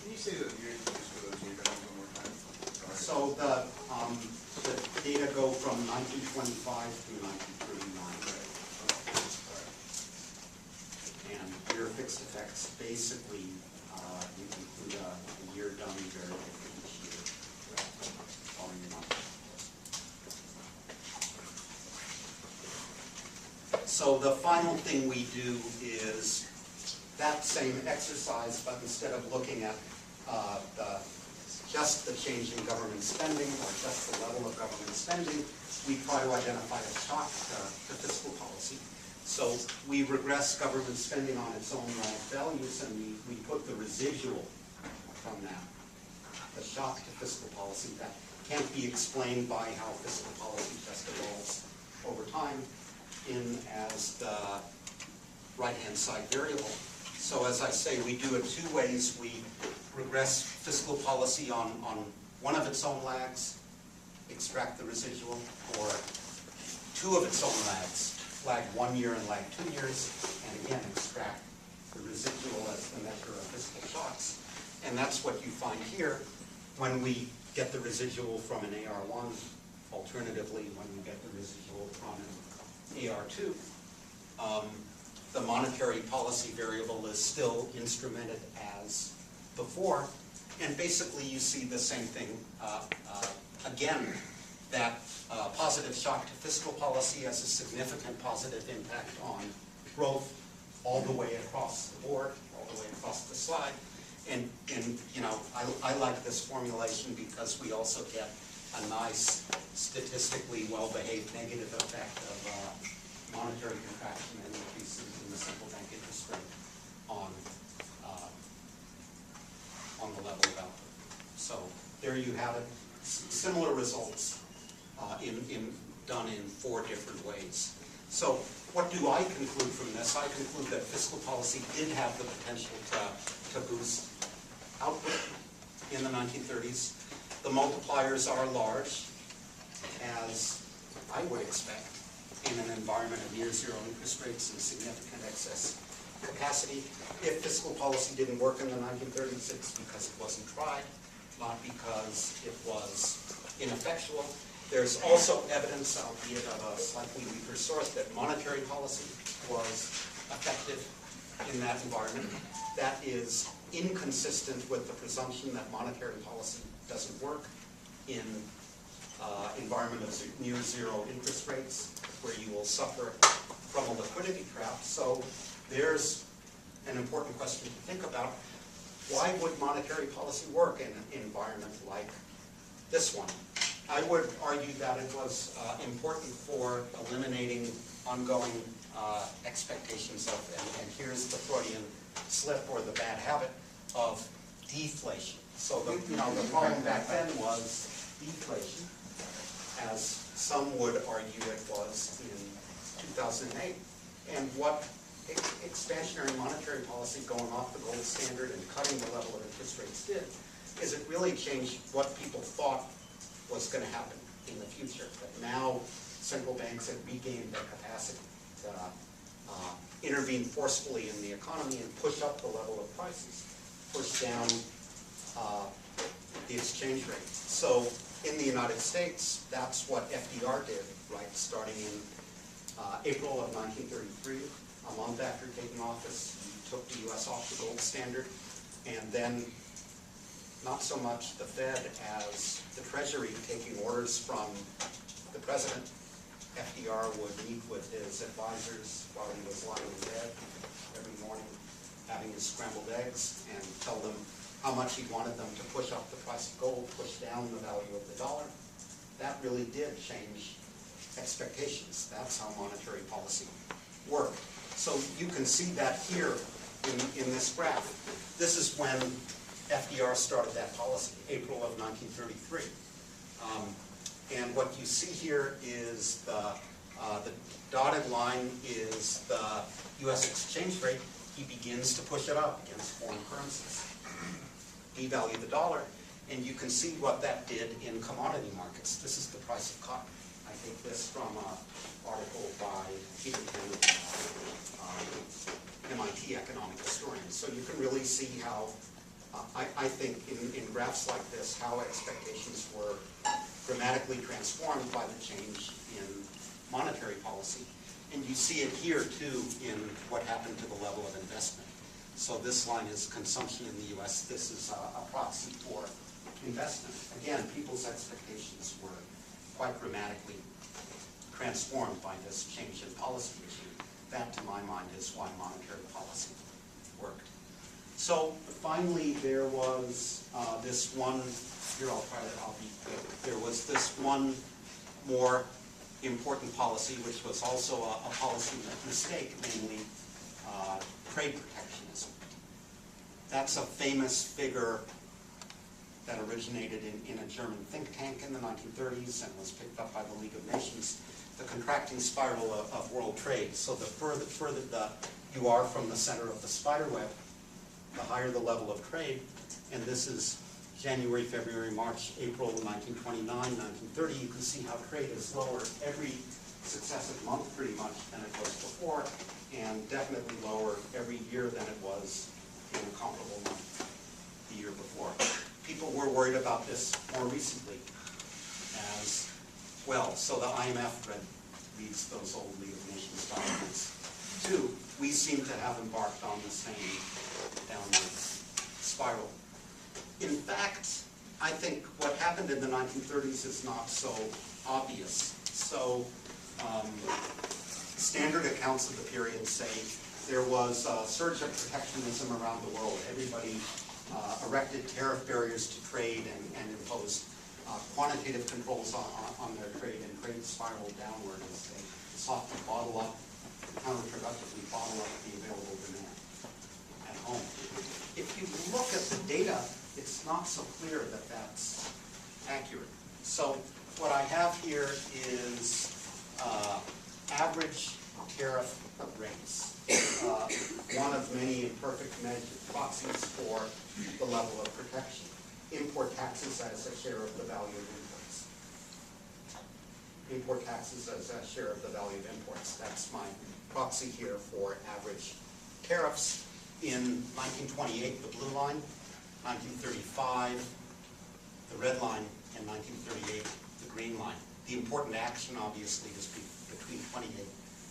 Can you say the year, just for those year values one more time? Sorry. So the data go from 1925 through 1939. And year fixed effects basically include a year dummy variable for each year following the month. So the final thing we do is that same exercise, but instead of looking at just the change in government spending or just the level of government spending, we try to identify a shock to fiscal policy. So we regress government spending on its own values, and we put the residual from that, the shock to fiscal policy that can't be explained by how fiscal policy just evolves over time, in as the right-hand side variable. So as I say, we do it two ways. We regress fiscal policy on one of its own lags, extract the residual, or two of its own lags, lag 1 year and lag 2 years, and again extract the residual as the measure of fiscal shocks. And that's what you find here when we get the residual from an AR1, alternatively when we get the residual from an AR2. The monetary policy variable is still instrumented as before, and basically you see the same thing again, that positive shock to fiscal policy has a significant positive impact on growth all the way across the board, all the way across the slide. And you know, I like this formulation because we also get a nice, statistically well-behaved negative effect of monetary contraction and increases in the central bank interest rate on the level of output. So there you have it. Similar results done in 4 different ways. So what do I conclude from this? I conclude that fiscal policy did have the potential to boost output in the 1930s. The multipliers are large, as I would expect, in an environment of near zero interest rates and significant excess capacity. If fiscal policy didn't work in the 1930s, it's because it wasn't tried, not because it was ineffectual. There's also evidence, albeit of a slightly weaker source, that monetary policy was effective in that environment. That is inconsistent with the presumption that monetary policy doesn't work in environment of near zero interest rates, where you will suffer from a liquidity trap. So there's an important question to think about. Why would monetary policy work in an environment like this one? I would argue that it was important for eliminating ongoing expectations of, and here's the Freudian slip or the bad habit of deflation. So the problem back then was deflation, as some would argue it was in 2008. And what expansionary monetary policy going off the gold standard and cutting the level of interest rates did is it really changed what people thought was going to happen in the future. That now central banks had regained their capacity to intervene forcefully in the economy and push up the level of prices, push down the exchange rate. So in the United States, that's what FDR did, right, starting in April of 1933, a month after taking office. He took the U.S. off the gold standard, and then not so much the Fed as the Treasury taking orders from the president. FDR would meet with his advisors while he was lying in bed every morning, having his scrambled eggs, and tell them how much he wanted them to push up the price of gold, push down the value of the dollar. That really did change expectations. That's how monetary policy worked. So you can see that here in this graph. This is when FDR started that policy, April of 1933. And what you see here is the dotted line is the U.S. exchange rate. He begins to push it up against foreign currencies, devalue the dollar, and you can see what that did in commodity markets. This is the price of cotton. I I take this from an article by Peter Kennedy, MIT economic historian. So you can really see how, I think in graphs like this, how expectations were dramatically transformed by the change in monetary policy. And you see it here too in what happened to the level of investment. So this line is consumption in the US. This is a proxy for investment. Again, people's expectations were quite dramatically transformed by this change in policy regime. That, to my mind, is why monetary policy worked. So finally, there was this one, here I'll be quick. There was this one more important policy, which was also a policy mistake, namely trade protectionism. That's a famous figure that originated in a German think tank in the 1930s and was picked up by the League of Nations, the contracting spiral of world trade. So the further you are from the center of the spider web, the higher the level of trade. And this is January, February, March, April 1929, 1930. You can see how trade is lower every successive month pretty much than it was before, and definitely lower every year than it was in a comparable month the year before. People were worried about this more recently as well. So the IMF reads those old League of Nations documents. Two, we seem to have embarked on the same downward spiral. In fact, I think what happened in the 1930s is not so obvious. So standard accounts of the period say there was a surge of protectionism around the world. Everybody erected tariff barriers to trade and imposed quantitative controls on their trade, and trade spiraled downward as they sought to bottle up, counterproductively bottle up the available demand at home. If you look at the data, it's not so clear that that's accurate. So what I have here is average tariff rates, one of many imperfect proxies for the level of protection. Import taxes as a share of the value of imports. Import taxes as a share of the value of imports. That's my proxy here for average tariffs. In 1928, the blue line, 1935, the red line, and 1938, the green line. The important action, obviously, is between 28,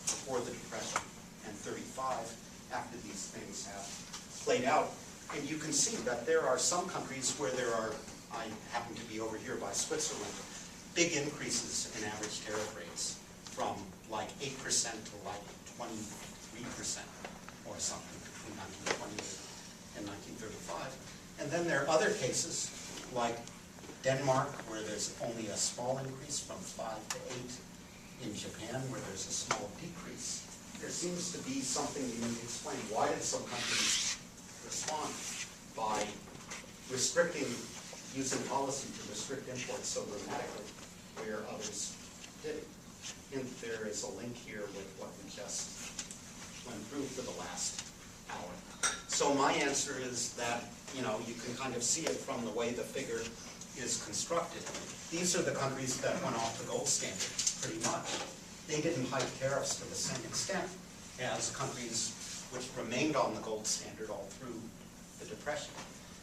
before the Depression, and 35, after these things have played out. And you can see that there are some countries where there are, I happen to be over here by Switzerland, big increases in average tariff rates from like 8% to like 23% or something between 1928 and 1935. And then there are other cases like Denmark, where there's only a small increase from 5 to 8. In Japan, where there's a small decrease. There seems to be something you need to explain. Why did some countries respond by restricting, using policy to restrict imports so dramatically, where others didn't? And there is a link here with what we just went through for the last hour. So my answer is that, you can kind of see it from the way the figure is constructed. These are the countries that went off the gold standard, pretty much. They didn't hike tariffs to the same extent as countries which remained on the gold standard all through the Depression.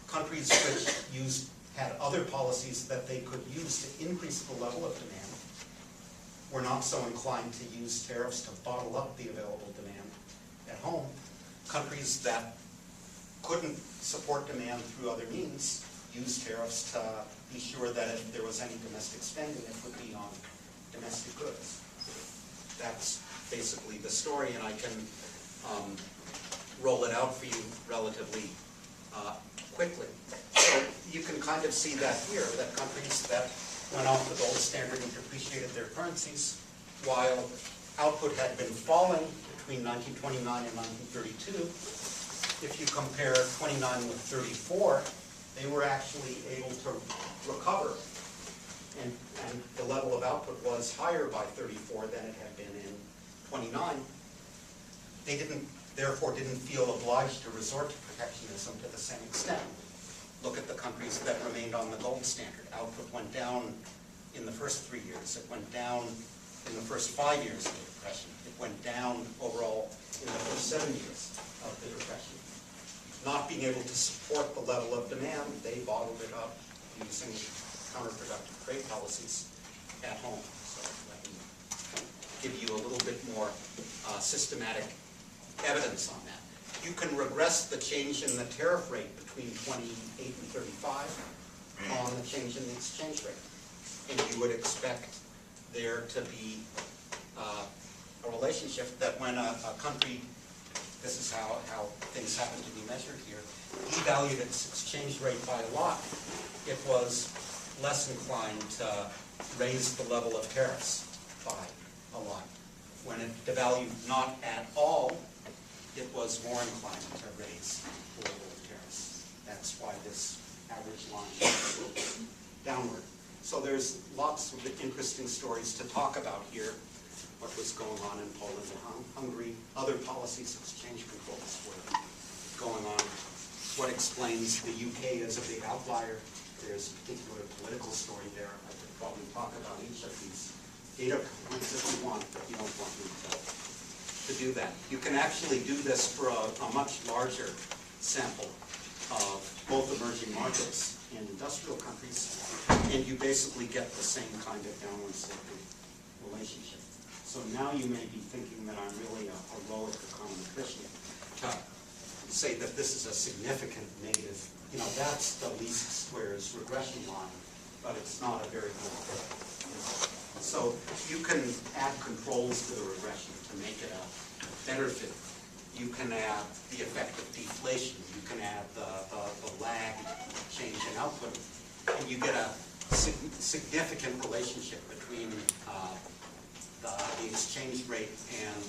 Countries which had other policies that they could use to increase the level of demand were not so inclined to use tariffs to bottle up the available demand at home. Countries that couldn't support demand through other means used tariffs to be sure that if there was any domestic spending, it would be on domestic goods. That's basically the story, and I can roll it out for you relatively quickly. So you can kind of see that here, that countries that went off the gold standard and depreciated their currencies, while output had been falling between 1929 and 1932, if you compare 29 with 34, they were actually able to recover, and the level of output was higher by 34 than it had been in 29. They therefore didn't feel obliged to resort to protectionism to the same extent. Look at the countries that remained on the gold standard. Output went down in the first 3 years. It went down in the first 5 years of the Depression. It went down overall in the first 7 years of the Depression. Not being able to support the level of demand, they bottled it up using counterproductive trade policies at home. So let me give you a little bit more systematic evidence on that. You can regress the change in the tariff rate between 28 and 35 on the change in the exchange rate. And you would expect there to be a relationship that when a country, this is how things happen to be measured here, devalued its exchange rate by a lot, it was less inclined to raise the level of tariffs by a lot. When it devalued not at all, it was more inclined to raise the level of tariffs. That's why this average line is downward. So there's lots of interesting stories to talk about here. What was going on in Poland and Hungary, other policies, exchange controls were going on. What explains the UK as a big outlier? There's a particular political story there. I could probably talk about each of these data points if you want, but you don't want me to do that. You can actually do this for a much larger sample of both emerging markets and industrial countries, and you basically get the same kind of downward sloping relationship. So now you may be thinking that I'm really a heroic econometrician to say that this is a significant negative. You know, that's the least squares regression line, but it's not a very good fit. So you can add controls to the regression to make it a better fit. You can add the effect of deflation. You can add the lag change in output, and you get a significant relationship between the exchange rate and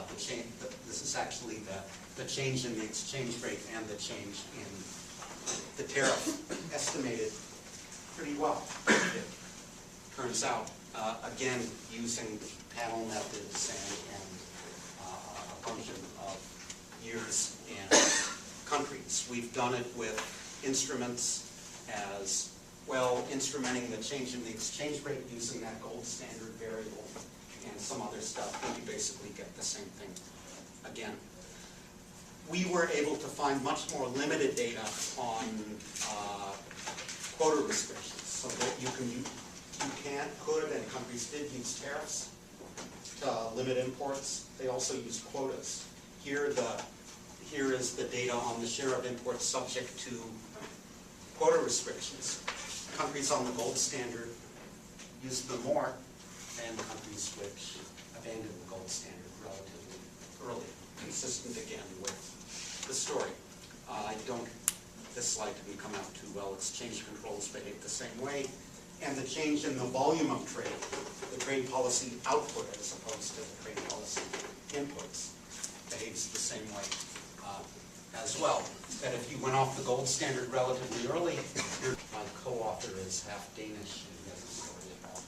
the change. This is actually the change in the exchange rate and the change in the tariff, estimated pretty well. It turns out, again, using panel methods and a function of years and countries. We've done it with instruments as well, instrumenting the change in the exchange rate using that gold standard variable and some other stuff, and you basically get the same thing again. We were able to find much more limited data on quota restrictions, so that you could, and countries did use tariffs to limit imports. They also used quotas. Here is the data on the share of imports subject to quota restrictions. Countries on the gold standard used them more than countries which abandoned the gold standard relatively early. Consistent again with the story. This slide didn't come out too well. Exchange controls behave the same way. And the change in the volume of trade, the trade policy output as opposed to the trade policy inputs, behaves the same way as well. That if you went off the gold standard relatively early, my co-author is half Danish, and he has a story about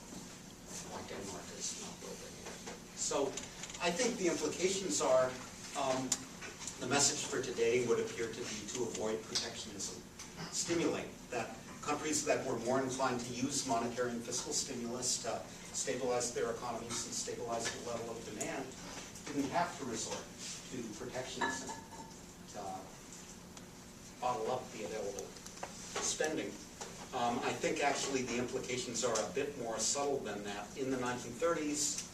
why Denmark is not building it. So I think the implications are, the message for today would appear to be to avoid protectionism. Stimulate that countries that were more inclined to use monetary and fiscal stimulus to stabilize their economies and stabilize the level of demand didn't have to resort to protectionism to bottle up the available spending. I think actually the implications are a bit more subtle than that. In the 1930s,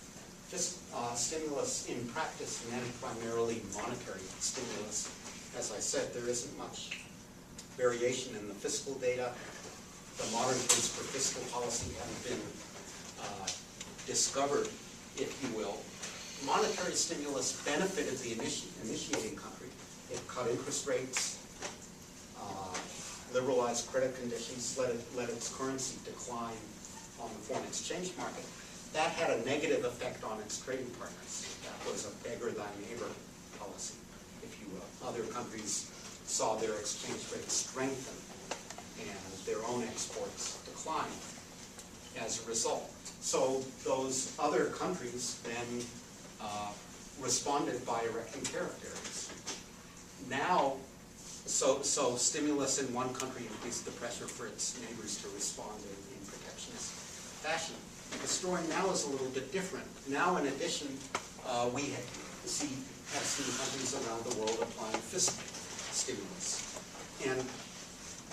stimulus in practice meant primarily monetary stimulus. As I said, there isn't much variation in the fiscal data. The modern case for fiscal policy hadn't been discovered, if you will. Monetary stimulus benefited the initiating country. It cut interest rates, liberalized credit conditions, let its currency decline on the foreign exchange market. That had a negative effect on its trading partners. That was a beggar thy neighbor policy, if you will. Other countries saw their exchange rate strengthen and their own exports decline as a result. So those other countries then responded by erecting tariff barriers. Now, so stimulus in one country increased the pressure for its neighbors to respond in protectionist fashion. The story now is a little bit different. Now, in addition, we have seen countries around the world applying fiscal stimulus. And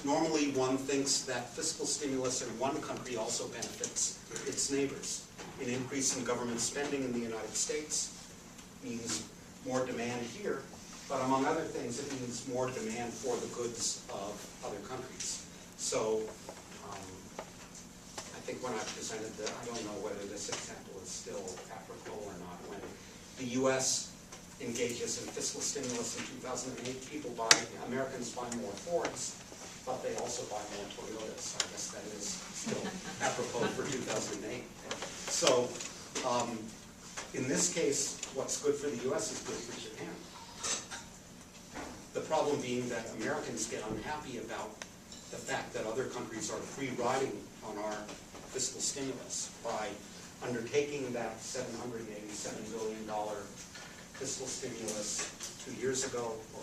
normally one thinks that fiscal stimulus in one country also benefits its neighbors. An increase in government spending in the United States means more demand here, but among other things, it means more demand for the goods of other countries. So I think when I presented I don't know whether this example is still applicable or not. When the U.S. engages in fiscal stimulus in 2008, Americans buy more Fords, but they also buy more Toyotas. I guess that is still apropos for 2008. So in this case, what's good for the U.S. is good for Japan. The problem being that Americans get unhappy about the fact that other countries are free riding on our fiscal stimulus by undertaking that $787 billion fiscal stimulus 2 years ago, or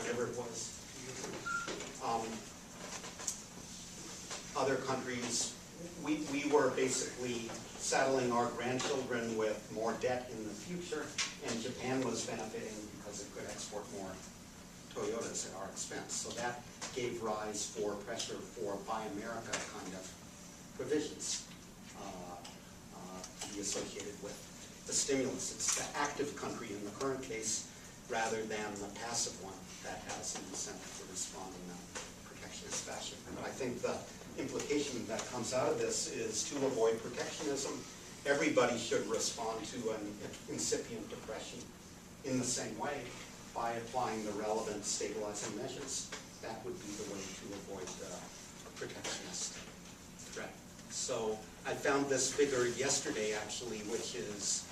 whenever it was. Other countries, we were basically saddling our grandchildren with more debt in the future, and Japan was benefiting because it could export more Toyotas at our expense. So that gave rise for pressure for Buy America kind of provisions to be associated with the stimulus. It's the active country in the current case rather than the passive one that has an incentive to respond in a protectionist fashion. But I think the implication that comes out of this is to avoid protectionism, everybody should respond to an incipient depression in the same way by applying the relevant stabilizing measures. That would be the way to avoid the protectionist threat. So I found this figure yesterday, actually, which is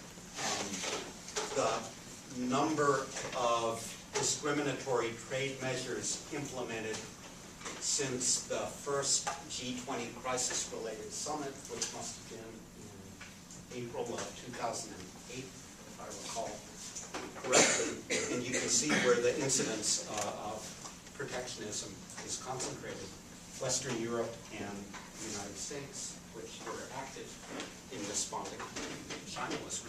the number of discriminatory trade measures implemented since the first G20 crisis-related summit, which must have been in April of 2008, if I recall correctly. And you can see where the incidence of protectionism is concentrated. Western Europe and the United States, which were active in responding. China was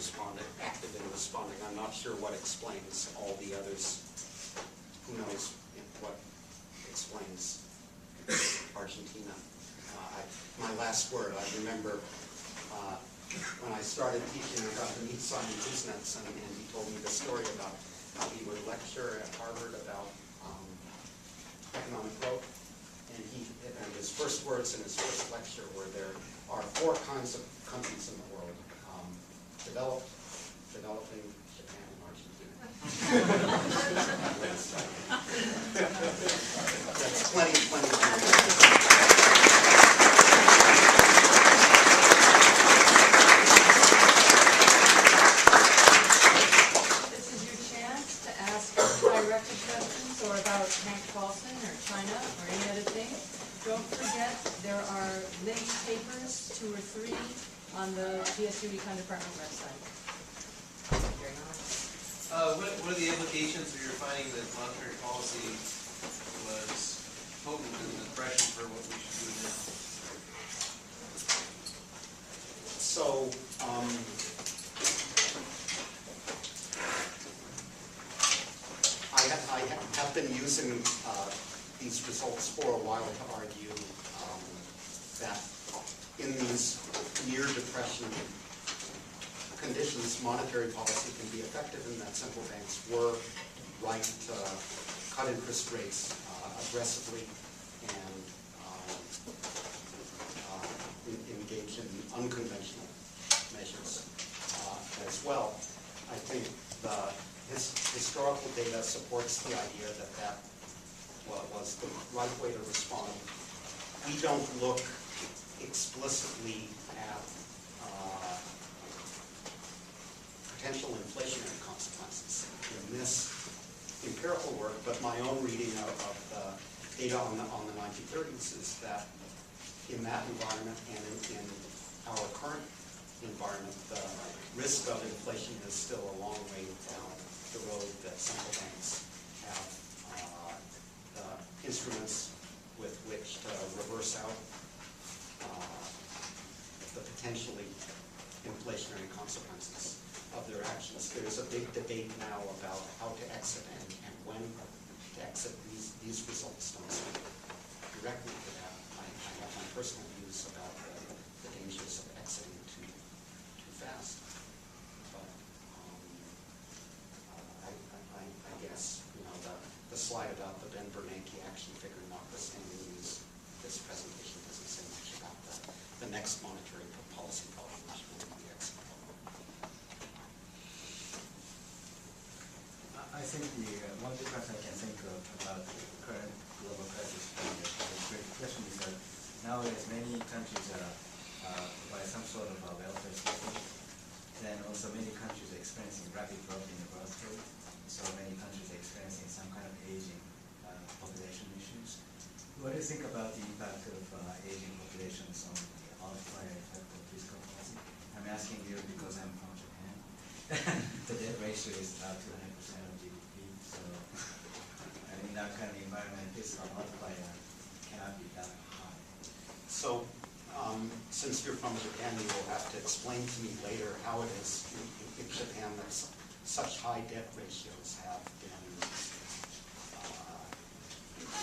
active in responding. I'm not sure what explains all the others. Who knows what explains Argentina. My last word, I remember when I started teaching, I got to meet Simon Kuznets, and he told me the story about how he would lecture at Harvard about economic growth. And his first words in his first lecture were, there are 4 kinds of countries in the world: developed, developing, Japan, and Argentina. That's plenty. This is your chance to ask directed questions or about Hank Paulson or China or any other thing. Don't forget, there are linked papers, 2 or 3, on the PSU Econ Department website. Very nice. What are the implications of your finding that monetary policy was potent in the pressure for what we should do now? So, I have been using these results for a while to argue that in these near depression conditions, monetary policy can be effective, and that central banks were right to cut interest rates aggressively and engage in unconventional measures as well. I think the historical data supports the idea that that was the right way to respond. We don't look explicitly at potential inflationary consequences in this empirical work, but my own reading of the data on the 1930s is that in that environment and in our current environment, the risk of inflation is still a long way down the road, that central banks have the instruments with which to reverse out the potentially inflationary consequences of their actions. There's a big debate now about how to exit and when to exit. These results don't speak directly to that. I have my personal views about the dangers of exiting too fast. But I guess, the slide about the Ben Bernanke action figure notwithstanding, this presentation doesn't say much about the next monetary policy problem, which will be the exit. I think the one difference I can think of about the current global crisis from the Great Depression is that nowadays many countries by some sort of welfare state, then also many countries are experiencing rapid growth in the growth rate. So many countries are experiencing some kind of aging population issues. What do you think about the impact of aging populations on the outlier effect of fiscal policy? I'm asking you because I'm from Japan. The debt ratio is about 200% of GDP, so in that kind of environment, fiscal outlier cannot be that high. So, since you're from Japan, you will have to explain to me later how it is in Japan that such high debt ratios have been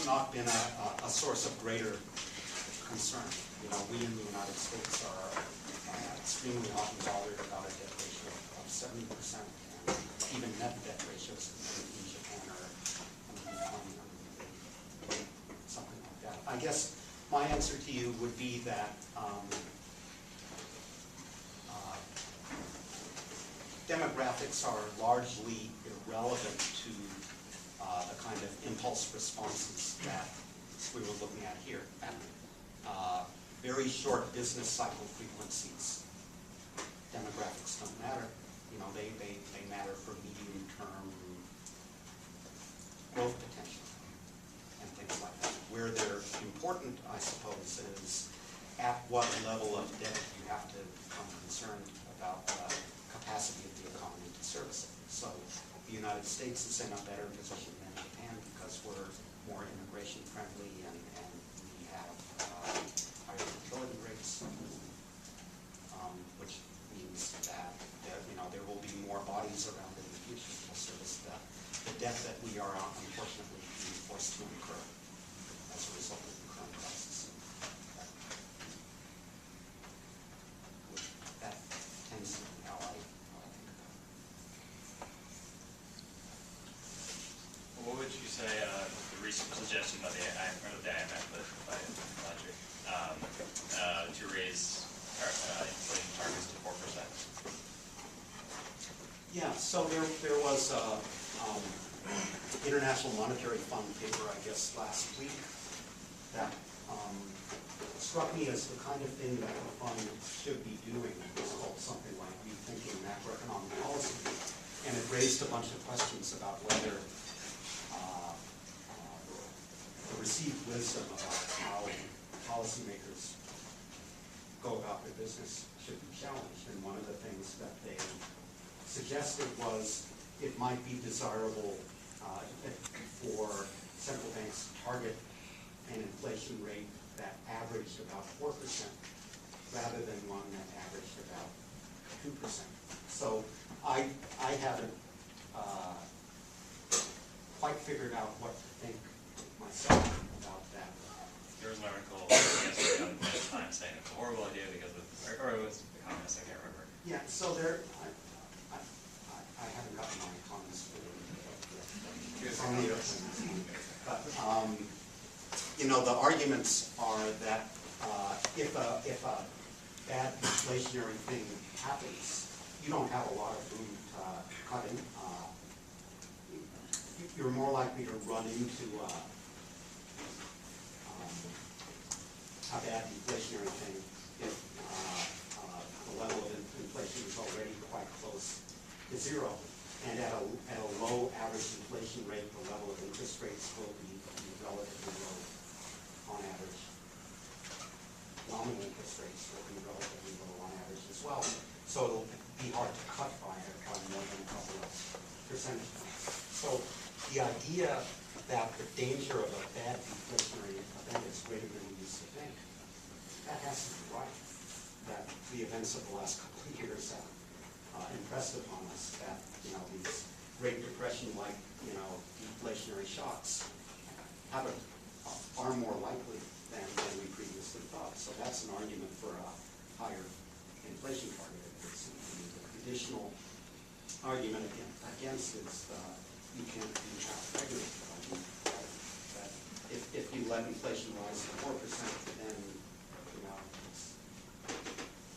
not been a source of greater concern. We in the United States are extremely often bothered about a debt ratio of 70%, and even net debt ratios in Japan are something like that. I guess my answer to you would be that demographics are largely irrelevant to the kind of impulse responses that we were looking at here. Very short business cycle frequencies. Demographics don't matter. They matter for medium-term growth potential and things like that. Where they're important, I suppose, is at what level of debt you have to become concerned about the capacity of the economy to service it. So the United States is in a better position than Japan because we're more immigration friendly and we have higher fertility rates, which means that there will be more bodies around in the future to service the debt that we are unfortunately being forced to incur as a result of the current crisis. That tends to be how I think about it. What would you say the recent suggestion by the IMF, but by Logic, to raise inflation targets to 4%? Yeah, so there was a International Monetary Fund paper, I guess, last week that struck me as the kind of thing that the fund should be doing. It's called something like Rethinking Macroeconomic Policy, and it raised a bunch of questions about whether the received wisdom about how policymakers go about their business should be challenged. And one of the things that they suggested was it might be desirable for central banks to target an inflation rate that averaged about 4% rather than one that averaged about 2%. So I haven't quite figured out what to think myself about that. There was an article yesterday on the Times saying it's a horrible idea because of, or it was economist, I can't remember. Yeah, so there, I haven't gotten my comments from the but the arguments are that if a bad inflationary thing happens, you don't have a lot of room to cut in. You're more likely to run into a bad inflationary thing if the level of inflation is already quite close to zero. And at a low average inflation rate, the level of interest rates will be relatively low on average. Nominal interest rates will be relatively low on average as well. So it'll be hard to cut by more than a couple of percentage points. So the idea that the danger of a bad inflationary event is greater than we used to think, that has to be right. that the events of the last couple of years have impressed upon us, that, these Great Depression-like, deflationary shocks are more likely than we previously thought. So that's an argument for a higher inflation target. The additional argument against is you can't do half regular. That if you let inflation rise to 4%, then it's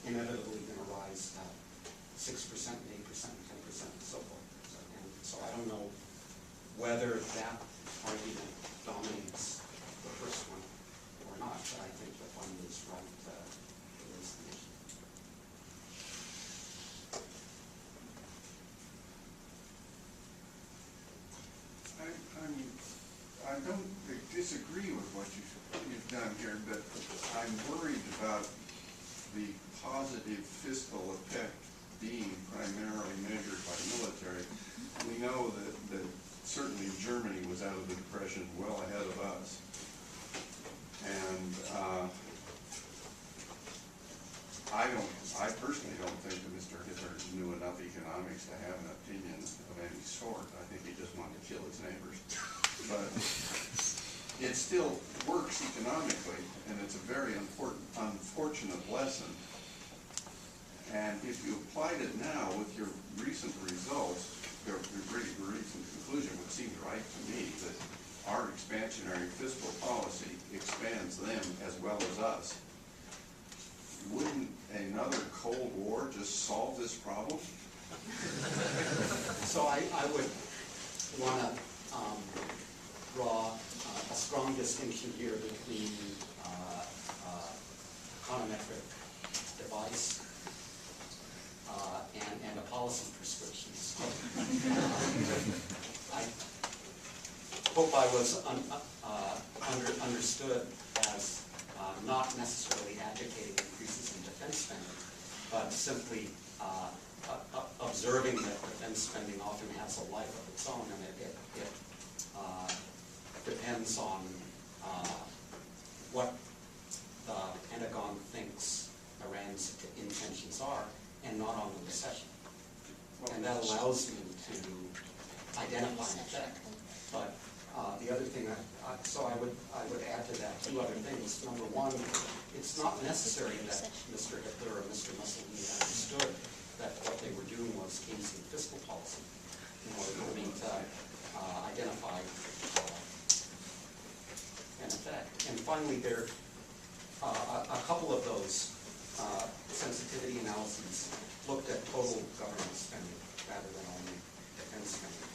inevitably going to rise to 6%, 8%, 10%, and so forth. So I don't know whether that argument dominates the first one or not, but I think the one is right to raise the issue. I don't disagree with what you've done here, but I'm worried about the positive fiscal effect being primarily measured by military. We know that certainly Germany was out of the Depression well ahead of us. And I personally don't think that Mr. Hitler knew enough economics to have an opinion of any sort. I think he just wanted to kill his neighbors. But it still works economically, and it's a very unfortunate lesson. And if you applied it now with your recent results, your recent conclusion would seem right to me that our expansionary fiscal policy expands them as well as us. Wouldn't another Cold War just solve this problem? So I would want to draw a strong distinction here between econometric device and a policy prescription. So, I hope I was understood as not necessarily advocating increases in defense spending, but simply observing that defense spending often has a life of its own, and it depends on what the Pentagon thinks Iran's intentions are, and not on the recession. And that allows me to identify an effect. But the other thing, so I would add to that two other things. Number one, it's not necessary that Mr. Hitler or Mr. Mussolini understood that what they were doing was Keynesian fiscal policy in order for me to identify an effect. And finally, there a couple of those sensitivity analyses looked at total government spending rather than only defense spending.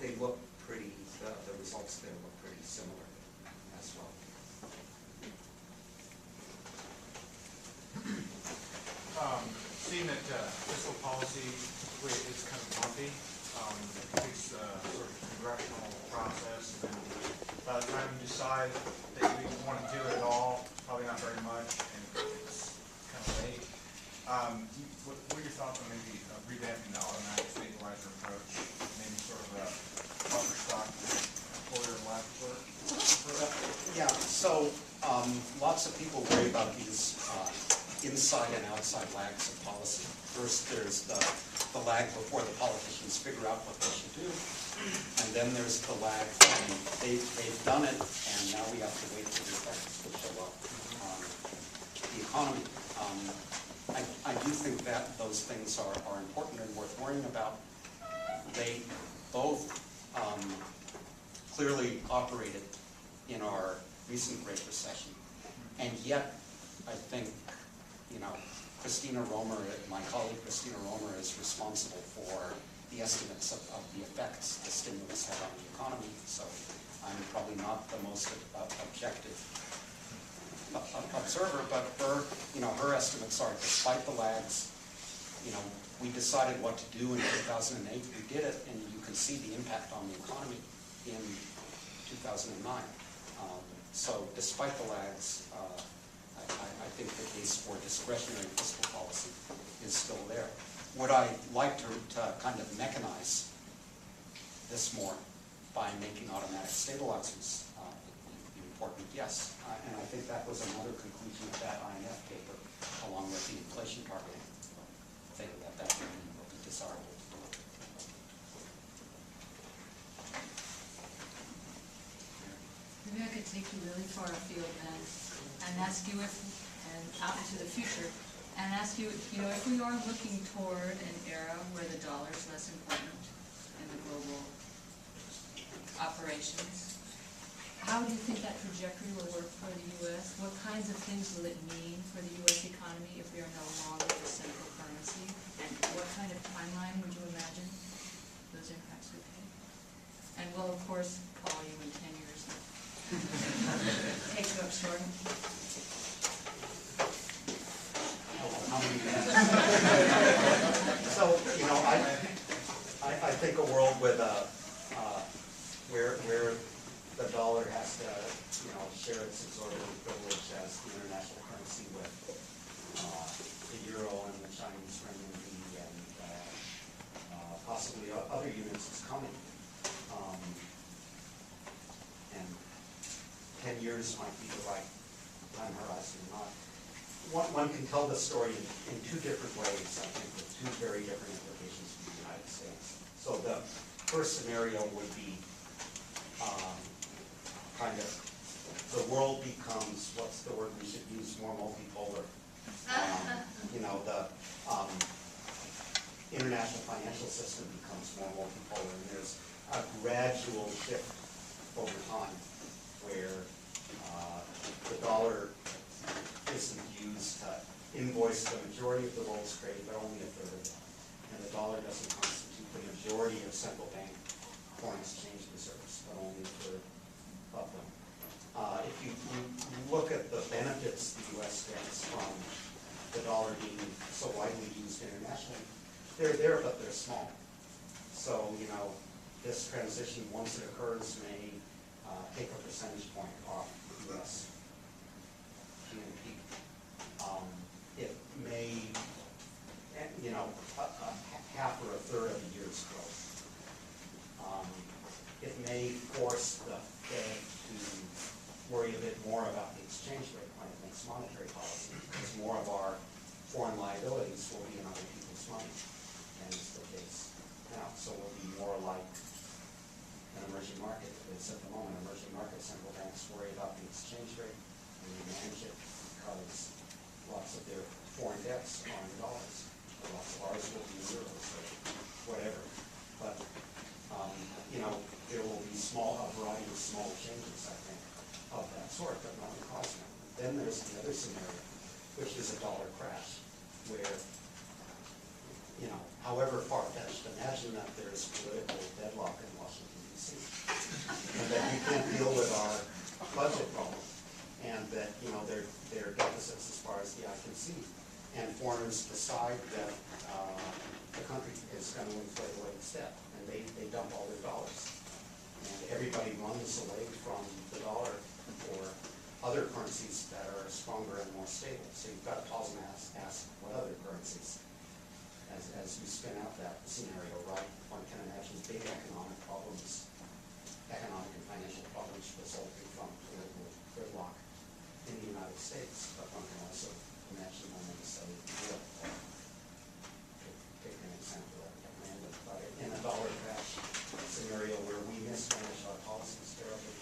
They look pretty, the results there look pretty similar as well. Seeing that fiscal policy is kind of bumpy, it takes sort of congressional process, and by the time you decide that you want to do it at all, probably not very much, and it's kind of late. What are your thoughts on maybe revamping the automatic stabilizer approach, maybe sort of a buffer stock employer left for that? Yeah, so lots of people worry about these inside and outside lags of policy. First, there's the lag before the politicians figure out what they should do, and then there's the lag from they've done it, and now we have to wait for the effects to show up on the economy. I do think that those things are important and worth worrying about. They both clearly operated in our recent Great Recession, and yet I think, my colleague Christina Romer is responsible for the estimates of the effects the stimulus had on the economy, so I'm probably not the most objective observer, but her estimates are, despite the lags, we decided what to do in 2008, we did it, and you can see the impact on the economy in 2009. So despite the lags, I think the case for discretionary fiscal policy is still there. Would I like to kind of mechanize this more by making automatic stabilizers? You important, yes. And I think that was another conclusion of that IMF paper, along with the inflation target thing, that really will be desirable. Maybe I could take you really far afield then and ask you if, and out into the future, and ask you, you know, if we are looking toward an era where the dollar is less important in the global operations, how do you think that trajectory will work for the U.S.? What kinds of things will it mean for the U.S. economy if we are no longer the central currency? And what kind of timeline would you imagine those impacts would take? And we'll, of course, call you in 10 years. Take you up short. So, you know, I think a world with where the dollar has to, you know, share its exorbitant privilege as the international currency with the euro and the Chinese renminbi and possibly other units is coming. And 10 years might be the right time horizon or not. One can tell the story in two different ways, I think, with two very different implications for the United States. So the first scenario would be kind of the world becomes, what's the word we should use, more multipolar. You know, the international financial system becomes more multipolar, and there's a gradual shift over time where the dollar isn't used to invoice the majority of the world's trade, but only a third of it. And the dollar doesn't constitute the majority of central bank foreign exchange reserves, but only a third of them. If you look at the benefits the U.S. gets from the dollar being so widely used internationally, they're there, but they're small. So, you know, this transition, once it occurs, may take a percentage point off the U.S. GNP. It may, you know, half or a third of a year's growth. It may force the Fed to worry a bit more about the exchange rate when it makes monetary policy, because more of our foreign liabilities will be in other people's money than is the case now. So we'll be more like an emerging market. It's at the moment, emerging market central banks worry about the exchange rate and they manage it because lots of their foreign debts are in dollars. Lots of ours will be in euros or whatever. But, you know, there will be a variety of small changes, I think, of that sort, but not cosmic. Then there's the other scenario, which is a dollar crash, where, you know, however far-fetched, imagine that there's political deadlock in Washington, D.C., and that we can't deal with our budget problem, and that, you know, there are deficits as far as the eye can see, and foreigners decide that the country is going to inflate away its debt, and they dump all their dollars. And everybody runs away from the dollar for other currencies that are stronger and more stable. So you've got to pause and ask what other currencies, as you spin out that scenario, right? One can imagine big economic problems, economic and financial problems resulting from political gridlock in the United States, but one can also imagine them in, say, Europe. Take an example of random, but in a dollar crash scenario where we mismanage our policies terribly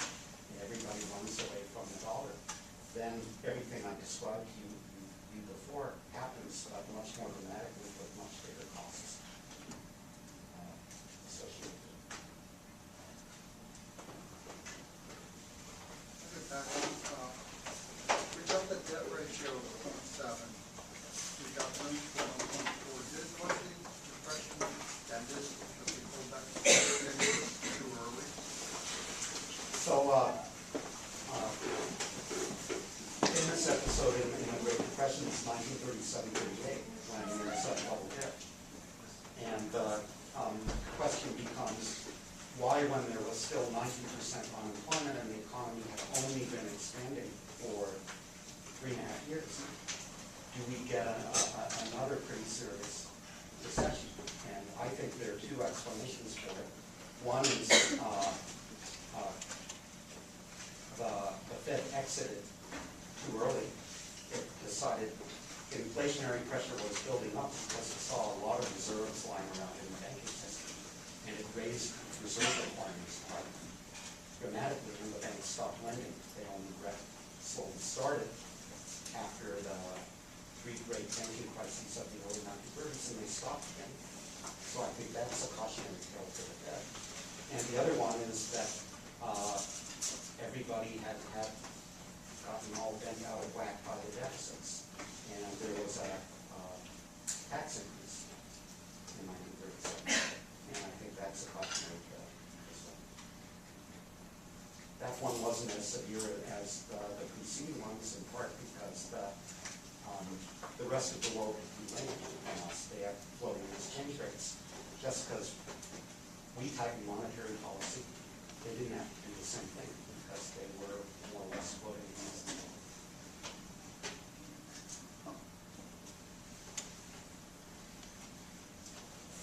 and everybody runs away from the dollar, then everything I described to you before happens much more dramatically with much bigger costs associated with it. We got the debt ratio of 0.7. We got room for 1.4. Did it cause the depression and this that we pulled back too early? So, in this episode, in the Great Depression, it's 1937-38, when there's a double dip. And the question becomes, why, when there was still 19% unemployment and the economy had only been expanding for 3.5 years, do we get another pretty serious recession? And I think there are two explanations for it. One is the up because it saw a lot of reserves lying around in the banking system. And it raised reserve requirements quite dramatically, and the banks stopped lending. They only slowly started after the three great banking crises of the early 1930s, and they stopped again. So I think that's a cautionary tale for the Fed. And the other one is that everybody had gotten all bent out of whack by the deficits, and there was a tax increase in 1937, and I think that's a cautionary tale as well. That one wasn't as severe as the preceding ones, in part because the rest of the world had delayed on us. They had floating exchange rates. Just because we tightened monetary policy, they didn't have to do the same thing because they were more or less floating against the world.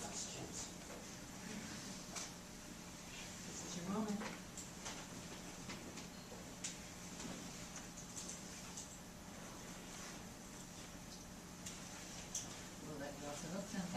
Last chance. This is your moment. We'll let you off the hook now.